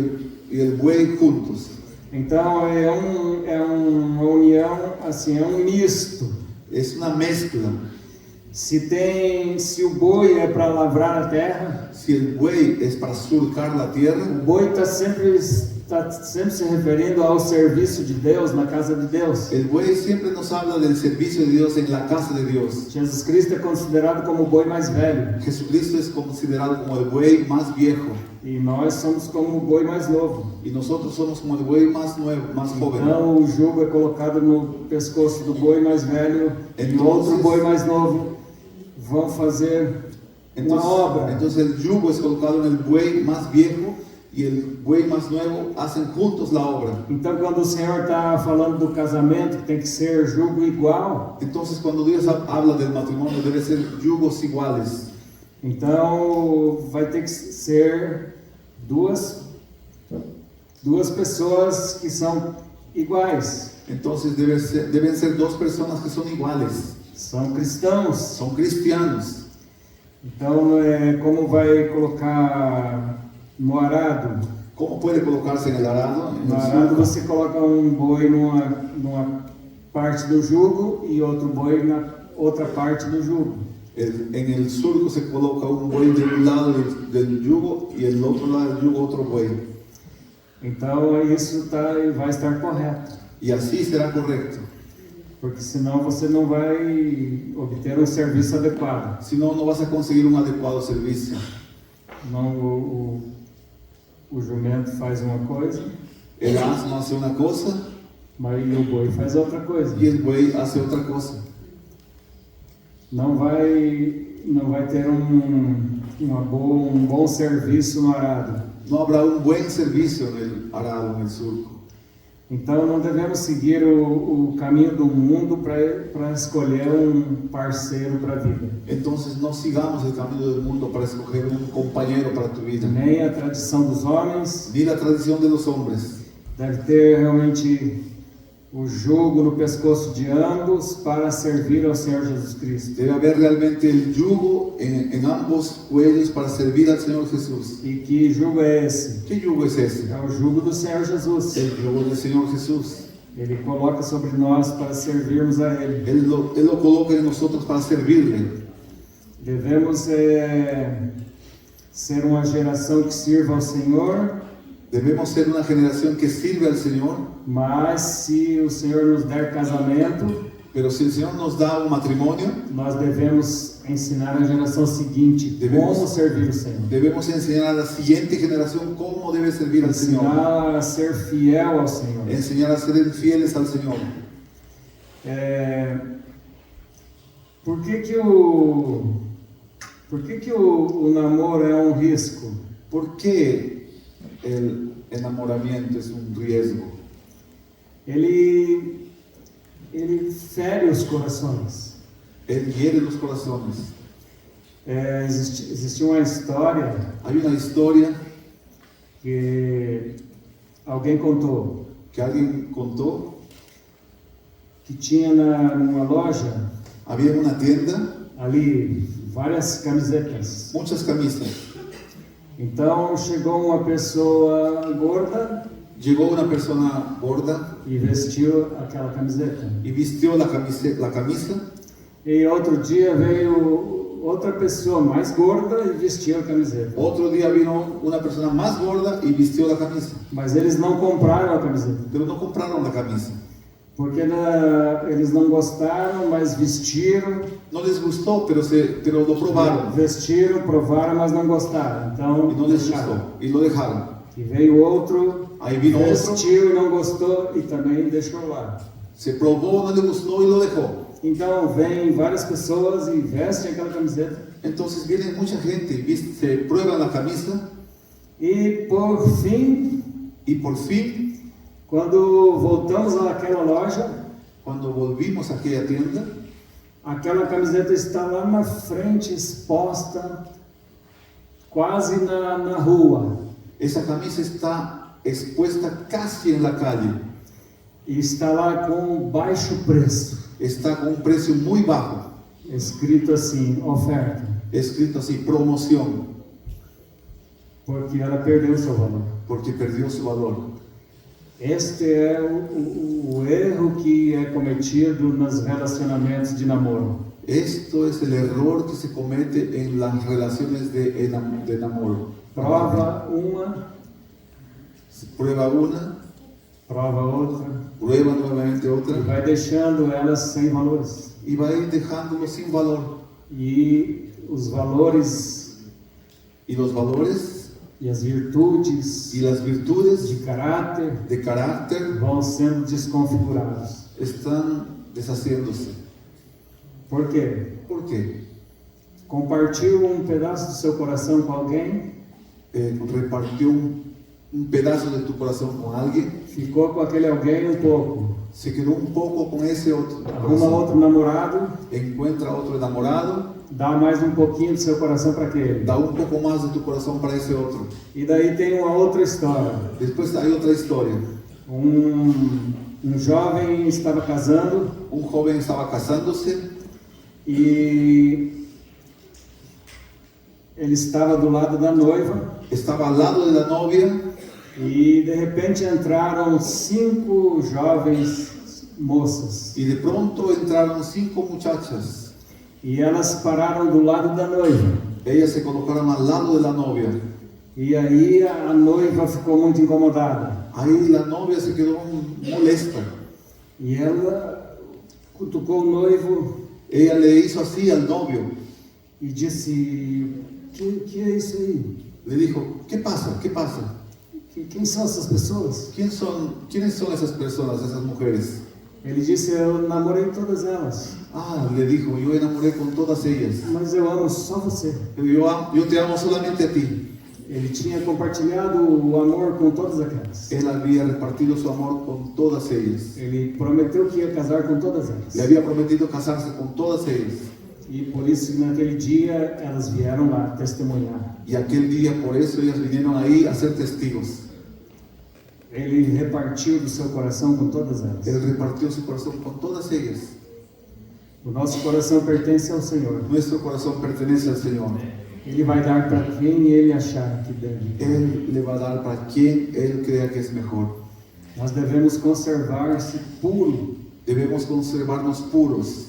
Speaker 1: el buey juntos?
Speaker 2: Então é uma união, assim, é um misto.
Speaker 1: Es una mezcla.
Speaker 2: Se o boi é para lavrar a terra,
Speaker 1: Si el buey es para surcar la
Speaker 2: o
Speaker 1: tierra,
Speaker 2: boi está sempre se referindo ao serviço de Deus na casa de Deus.
Speaker 1: el buey siempre nos habla del servicio de Dios en la casa de Dios.
Speaker 2: Jesus Cristo é considerado como o boi mais velho
Speaker 1: Jesucristo es considerado como el buey más viejo
Speaker 2: e nós somos como o boi mais novo.
Speaker 1: y nosotros somos como el buey más nuevo, más joven.
Speaker 2: Então o jugo é colocado no pescoço do boi mais velho e o outro boi mais novo vão fazer uma obra.
Speaker 1: Entonces el yugo es colocado en el buey más viejo y el buey más nuevo hacen juntos la obra.
Speaker 2: Então quando o Senhor está falando do casamento, que tem que ser jugo igual,
Speaker 1: Entonces cuando Dios habla del matrimonio debe ser yugos iguales.
Speaker 2: então vai ter que ser duas pessoas que são iguais,
Speaker 1: Entonces deben ser dos personas que son iguales,
Speaker 2: são cristãos.
Speaker 1: son cristianos.
Speaker 2: Então como vai colocar no arado?
Speaker 1: ¿Cómo puede colocarse en el arado? En
Speaker 2: No
Speaker 1: el
Speaker 2: arado
Speaker 1: surco.
Speaker 2: você coloca um boi numa parte do jugo e outro boi na outra parte do jugo.
Speaker 1: En el surco se coloca un buey de un lado del yugo y el otro lado del yugo otro buey.
Speaker 2: Então isso vai estar correto,
Speaker 1: Y así será correcto.
Speaker 2: porque senão você não vai obter um serviço adequado.
Speaker 1: Si no, no vas a conseguir un adecuado servicio.
Speaker 2: Não, o jumento faz uma coisa,
Speaker 1: El asno hace una cosa
Speaker 2: mas o boi faz outra coisa.
Speaker 1: y el buey hace otra cosa.
Speaker 2: Não vai ter um bom serviço no arado.
Speaker 1: No habrá un buen servicio en el arado, en el surco.
Speaker 2: Então não devemos seguir o caminho do mundo para escolher um parceiro para a vida.
Speaker 1: Entonces no sigamos el camino del mundo para escoger un compañero para tu vida.
Speaker 2: Nem a tradição dos homens.
Speaker 1: Ni la tradición de los hombres.
Speaker 2: Deve ter realmente o jugo no pescoço de ambos para servir ao Senhor Jesus Cristo.
Speaker 1: Debe haber realmente el yugo en ambos cuellos para servir al Señor Jesús.
Speaker 2: E que jugo é esse?
Speaker 1: ¿Qué yugo es ese?
Speaker 2: É o jugo do Senhor Jesus.
Speaker 1: El yugo del Señor Jesús.
Speaker 2: Ele coloca sobre nós para servirmos a Ele.
Speaker 1: Él lo coloca en nosotros para servirle.
Speaker 2: Devemos ser uma geração que sirva ao Senhor.
Speaker 1: Debemos ser una generación que sirve al Señor.
Speaker 2: Mas se o Senhor nos der casamento,
Speaker 1: Pero si el Señor nos da un matrimonio,
Speaker 2: nós devemos ensinar a geração seguinte como servir o Senhor.
Speaker 1: debemos enseñar a la siguiente generación cómo debe servir al Señor.
Speaker 2: Ensinar a ser fiel ao Senhor.
Speaker 1: Enseñar a ser fieles al Señor.
Speaker 2: Por que o namoro é um risco?
Speaker 1: ¿Por qué el enamoramiento es un riesgo?
Speaker 2: Ele fere os corações.
Speaker 1: Él hiere los corazones.
Speaker 2: Existe uma história
Speaker 1: Hay una historia
Speaker 2: que alguém contou
Speaker 1: que alguien contó.
Speaker 2: que tinha numa loja
Speaker 1: Había en una tienda
Speaker 2: ali várias camisetas.
Speaker 1: muchas camisas.
Speaker 2: Então chegou uma pessoa gorda
Speaker 1: Llegó una persona gorda
Speaker 2: e vestiu aquela camiseta.
Speaker 1: y vistió la camisa.
Speaker 2: E outro dia veio outra pessoa mais gorda e vestiu a camiseta.
Speaker 1: Otro día vino una persona más gorda y vistió la camisa.
Speaker 2: Mas eles não compraram a camiseta.
Speaker 1: Pero no compraron la camisa.
Speaker 2: Porque eles não gostaram, mas vestiram.
Speaker 1: No les gustó, pero lo probaron.
Speaker 2: Vestiram, provaram, mas não gostaram. Então,
Speaker 1: Y no les
Speaker 2: deixaram.
Speaker 1: gustó. Y lo dejaron.
Speaker 2: E veio outro,
Speaker 1: Ahí vino otro.
Speaker 2: vestiu e não gostou e também deixou lá.
Speaker 1: Se probó, no le gustó y lo dejó.
Speaker 2: Então, vem várias pessoas e vestem aquela camiseta.
Speaker 1: Entonces viene mucha gente y se prueba la camisa.
Speaker 2: E, por fim,
Speaker 1: Y por fin,
Speaker 2: quando voltamos àquela loja,
Speaker 1: cuando volvimos a aquella tienda,
Speaker 2: aquela camiseta está lá na frente, exposta, quase na rua.
Speaker 1: esa camisa está expuesta casi en la calle.
Speaker 2: E está lá com baixo preço.
Speaker 1: Está con un precio muy bajo.
Speaker 2: Escrito assim, oferta.
Speaker 1: Escrito así, promoción.
Speaker 2: Porque ela perdeu seu valor.
Speaker 1: Porque perdió su valor.
Speaker 2: Este é o erro que é cometido nos relacionamentos de namoro.
Speaker 1: Esto es el error que se comete en las relaciones de enamoro.
Speaker 2: Prova uma,
Speaker 1: Prueba una,
Speaker 2: prova outra,
Speaker 1: prueba nuevamente
Speaker 2: e
Speaker 1: otra
Speaker 2: vai deixando elas sem valores.
Speaker 1: y va a ir dejándolo sin valor.
Speaker 2: E os valores
Speaker 1: Y los valores
Speaker 2: e as virtudes
Speaker 1: y las virtudes
Speaker 2: de caráter
Speaker 1: de carácter
Speaker 2: vão sendo desconfigurados.
Speaker 1: están deshaciéndose.
Speaker 2: Por quê?
Speaker 1: ¿Por qué?
Speaker 2: Compartilhe um pedaço do seu coração com alguém,
Speaker 1: Repartió un pedazo de tu corazón con alguien,
Speaker 2: ficou com aquele alguém um pouco.
Speaker 1: se quedó un poco con ese otro
Speaker 2: Arruma
Speaker 1: corazón,
Speaker 2: outro namorado,
Speaker 1: encuentra otro enamorado,
Speaker 2: dá mais um pouquinho do seu coração para aquele.
Speaker 1: da un poco más de tu corazón para ese otro.
Speaker 2: E daí tem uma outra história.
Speaker 1: Después hay otra historia.
Speaker 2: Um jovem estava casando
Speaker 1: Un joven estaba casándose
Speaker 2: e ele estava do lado da noiva
Speaker 1: estaba al lado de la novia
Speaker 2: e de repente entraram 5 jovens moças
Speaker 1: y de pronto entraron 5 muchachas.
Speaker 2: e elas pararam do lado da noiva
Speaker 1: Ellas se colocaron al lado de la novia
Speaker 2: E aí a noiva ficou muito incomodada.
Speaker 1: Ahí la novia se quedó molesta.
Speaker 2: E ela cutucou o noivo
Speaker 1: Ella le hizo así al novio.
Speaker 2: e disse: que é isso aí?
Speaker 1: Le dijo, ¿qué pasa? ¿Qué pasa?
Speaker 2: Quem são essas pessoas?
Speaker 1: ¿Quiénes son esas personas, esas mujeres?
Speaker 2: Ele disse: eu namorei todas elas,
Speaker 1: Ah, le dijo, yo enamoré con todas ellas.
Speaker 2: mas eu amo só você.
Speaker 1: Yo te amo solamente a ti.
Speaker 2: Ele tinha compartilhado o amor com todas aquelas.
Speaker 1: Él había repartido su amor con todas ellas.
Speaker 2: Ele prometeu que ia casar com todas elas.
Speaker 1: Le había prometido casarse con todas ellas.
Speaker 2: E por isso, naquele dia, elas vieram lá testemunhar.
Speaker 1: Y aquel día, por eso, ellas vinieron ahí a ser testigos.
Speaker 2: Ele repartiu do seu coração com todas elas.
Speaker 1: Él repartió su corazón con todas ellas.
Speaker 2: O nosso coração pertence ao Senhor.
Speaker 1: Nuestro corazón pertenece al Señor.
Speaker 2: Ele vai dar para quem ele achar que deve.
Speaker 1: Él le va a dar para quien Él crea que es mejor.
Speaker 2: Nós devemos conservar-se puro,
Speaker 1: Debemos conservarnos puros,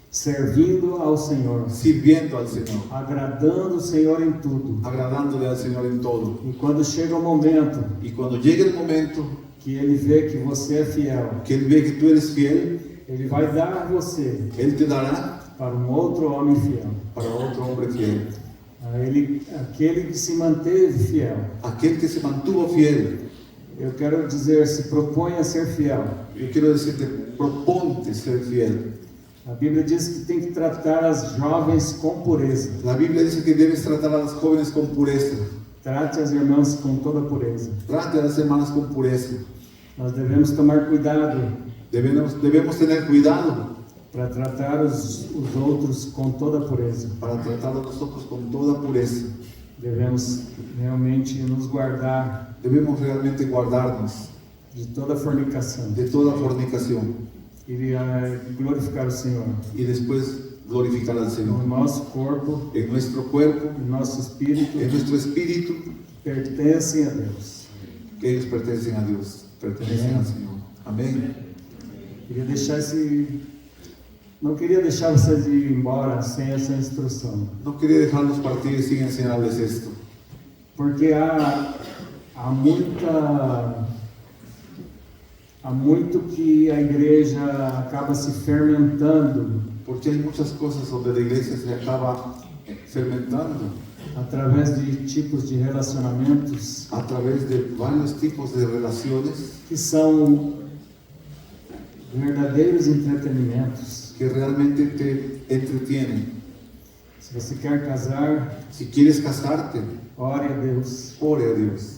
Speaker 2: servindo ao Senhor,
Speaker 1: sirviendo al Señor,
Speaker 2: agradando o Senhor em tudo.
Speaker 1: agradándole al Señor en todo.
Speaker 2: E quando chega o momento
Speaker 1: Y cuando llegue el momento
Speaker 2: que Ele vê que você é fiel,
Speaker 1: que Él ve que tú eres fiel,
Speaker 2: Ele vai dar a você
Speaker 1: Él te dará
Speaker 2: para um outro homem fiel.
Speaker 1: para otro hombre fiel.
Speaker 2: A ele, aquele que se manteve fiel.
Speaker 1: Aquel que se mantuvo fiel.
Speaker 2: Eu quero dizer, se propõe a ser fiel.
Speaker 1: Yo quiero decirte, proponte ser fiel.
Speaker 2: A Bíblia diz que tem que tratar as jovens com pureza.
Speaker 1: La Biblia dice que debes tratar a las jóvenes con pureza.
Speaker 2: Trate as irmãs com toda pureza.
Speaker 1: Trate a las hermanas con pureza.
Speaker 2: Nós devemos tomar cuidado
Speaker 1: Debemos tener cuidado
Speaker 2: para tratar os outros com toda pureza.
Speaker 1: para tratar a nosotros con toda pureza.
Speaker 2: Devemos realmente nos guardar
Speaker 1: Debemos realmente guardarnos
Speaker 2: de toda fornicação
Speaker 1: de toda fornicación
Speaker 2: e glorificar o Senhor
Speaker 1: y después glorificar al
Speaker 2: no
Speaker 1: Señor.
Speaker 2: nosso corpo,
Speaker 1: En nuestro cuerpo,
Speaker 2: no nosso espírito,
Speaker 1: en nuestro espíritu,
Speaker 2: pertencem a Deus.
Speaker 1: que ellos pertenecen a Dios, pertenecen al Señor. Amén.
Speaker 2: Queria deixar não queria deixar vocês ir embora sem essa instrução,
Speaker 1: No quería dejarlos partir sin enseñarles esto,
Speaker 2: porque há muito que a igreja acaba se fermentando
Speaker 1: porque hay muchas cosas donde la iglesia se acaba fermentando
Speaker 2: através de tipos de relacionamentos
Speaker 1: a través de varios tipos de relaciones
Speaker 2: que são verdadeiros entretenimentos.
Speaker 1: que realmente te entretienen.
Speaker 2: Se você quer casar,
Speaker 1: Si quieres casarte,
Speaker 2: ore a Deus.
Speaker 1: ore a Dios.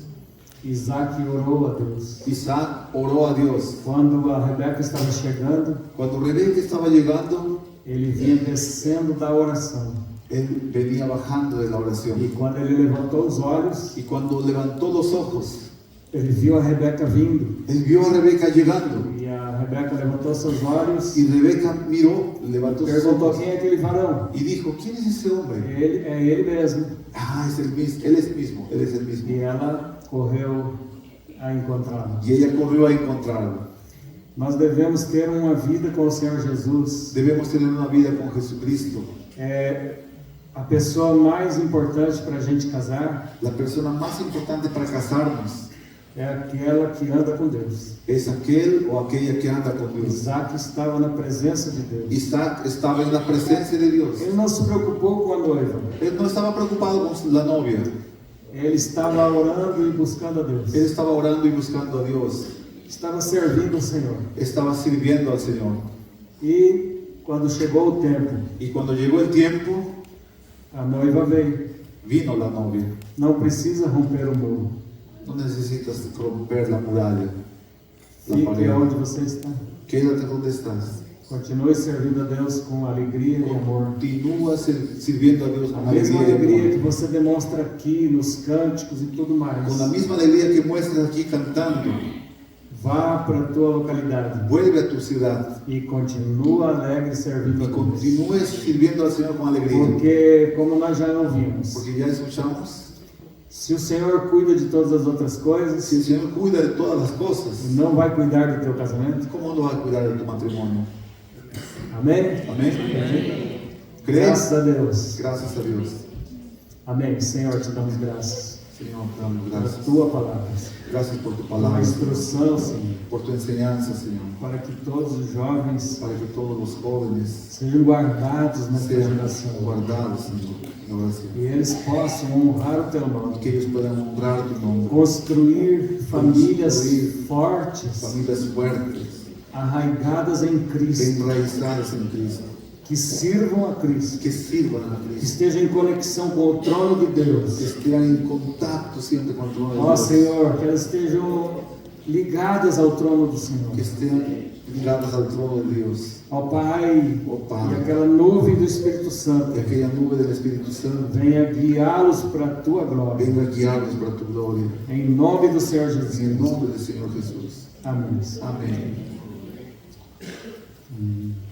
Speaker 2: Isaac orou a Deus.
Speaker 1: Isaac oró a Dios.
Speaker 2: Quando a Rebeca estava chegando,
Speaker 1: Cuando Rebeca estaba llegando,
Speaker 2: ele vinha descendo da oração.
Speaker 1: él venía bajando de la
Speaker 2: E
Speaker 1: oración.
Speaker 2: quando ele levantou os olhos,
Speaker 1: Y cuando levantó los ojos,
Speaker 2: ele viu a Rebeca vindo.
Speaker 1: él vio a Rebeca llegando.
Speaker 2: E a Rebeca levantou seus olhos
Speaker 1: Y
Speaker 2: e
Speaker 1: Rebeca miró, levantó sus
Speaker 2: perguntou:
Speaker 1: ojos
Speaker 2: quem é aquele varão?
Speaker 1: y dijo, ¿quién es ese hombre?
Speaker 2: É ele mesmo.
Speaker 1: Ah, es el mismo, él es mismo, él es el mismo.
Speaker 2: E ela correu a encontrá-lo.
Speaker 1: Y ella corrió a encontrarlo.
Speaker 2: Nós devemos ter uma vida com o Senhor Jesus.
Speaker 1: Debemos tener una vida con Jesucristo.
Speaker 2: É a pessoa mais importante para a gente casar
Speaker 1: La persona más importante para casarnos
Speaker 2: é aquela que anda com Deus.
Speaker 1: es aquel o aquella que anda con Dios.
Speaker 2: Isaac estava na presença de Deus.
Speaker 1: Isaac estaba en la presencia de Dios.
Speaker 2: Ele não se preocupou com a noiva.
Speaker 1: Él no estaba preocupado con la novia.
Speaker 2: Ele estava orando e buscando a Deus.
Speaker 1: Él estaba orando y buscando a Dios.
Speaker 2: Estava servindo o Senhor.
Speaker 1: Estaba sirviendo al Señor.
Speaker 2: E quando chegou o tempo,
Speaker 1: Y cuando llegó el tiempo,
Speaker 2: a noiva veio.
Speaker 1: vino la novia.
Speaker 2: Não precisa romper o muro.
Speaker 1: No necesitas romper la muralla, la
Speaker 2: Fique
Speaker 1: pared.
Speaker 2: onde você está.
Speaker 1: Quédate donde estás.
Speaker 2: Continue servindo a Deus com alegria e amor.
Speaker 1: Continúa sirviendo a Dios
Speaker 2: A
Speaker 1: con
Speaker 2: mesma
Speaker 1: alegría y
Speaker 2: alegria
Speaker 1: amor.
Speaker 2: que você demonstra aqui nos cânticos e tudo mais.
Speaker 1: Con la misma alegría que muestras aquí cantando,
Speaker 2: Vá para a tua localidade
Speaker 1: vuelve a tu ciudad
Speaker 2: e continua alegre servindo
Speaker 1: y
Speaker 2: a Deus.
Speaker 1: continúes sirviendo al Señor con alegría.
Speaker 2: Porque, como nós já ouvimos,
Speaker 1: Porque ya escuchamos,
Speaker 2: se o Senhor cuida de todas as outras coisas,
Speaker 1: si el Señor cuida de todas las cosas,
Speaker 2: não vai cuidar do teu casamento?
Speaker 1: ¿cómo no va a cuidar de tu matrimonio?
Speaker 2: Amém?
Speaker 1: Amén.
Speaker 2: Graças
Speaker 1: ¿Crees?
Speaker 2: a Deus.
Speaker 1: Gracias a Dios.
Speaker 2: Amém. Senhor, te damos graças.
Speaker 1: Señor, te damos
Speaker 2: pela
Speaker 1: gracias.
Speaker 2: tua palavra,
Speaker 1: Gracias por tu
Speaker 2: pela
Speaker 1: palabra,
Speaker 2: instrução, Senhor,
Speaker 1: por tu enseñanza, Señor,
Speaker 2: para que todos os jovens
Speaker 1: para que todos los jóvenes
Speaker 2: sejam guardados nesta
Speaker 1: sean
Speaker 2: geração
Speaker 1: guardados, Señor, en oración.
Speaker 2: e eles possam honrar o teu nome,
Speaker 1: Que ellos puedan honrar tu nombre,
Speaker 2: construir famílias
Speaker 1: Construir
Speaker 2: fortes,
Speaker 1: familias fuertes,
Speaker 2: arraigadas em Cristo,
Speaker 1: enraizadas en Cristo,
Speaker 2: que sirvam a Cristo,
Speaker 1: que sirvan a
Speaker 2: que
Speaker 1: Cristo,
Speaker 2: estejam em conexão com o trono de
Speaker 1: que
Speaker 2: Deus.
Speaker 1: estén en contacto siempre con el trono de
Speaker 2: Ó
Speaker 1: Dios,
Speaker 2: Senhor, que elas estejam ligadas ao trono do Senhor.
Speaker 1: que estén ligadas al trono de Dios.
Speaker 2: Ó Pai,
Speaker 1: Oh
Speaker 2: e
Speaker 1: Padre,
Speaker 2: aquela nuvem do Espírito Santo
Speaker 1: que aquella nube del Espíritu Santo
Speaker 2: venha guiá-los para a tua glória.
Speaker 1: venga a guiarnos para tu gloria.
Speaker 2: Em nome do Senhor
Speaker 1: En el
Speaker 2: Jesus.
Speaker 1: nombre del Señor Jesús.
Speaker 2: Amém.
Speaker 1: Amén.
Speaker 2: Amém.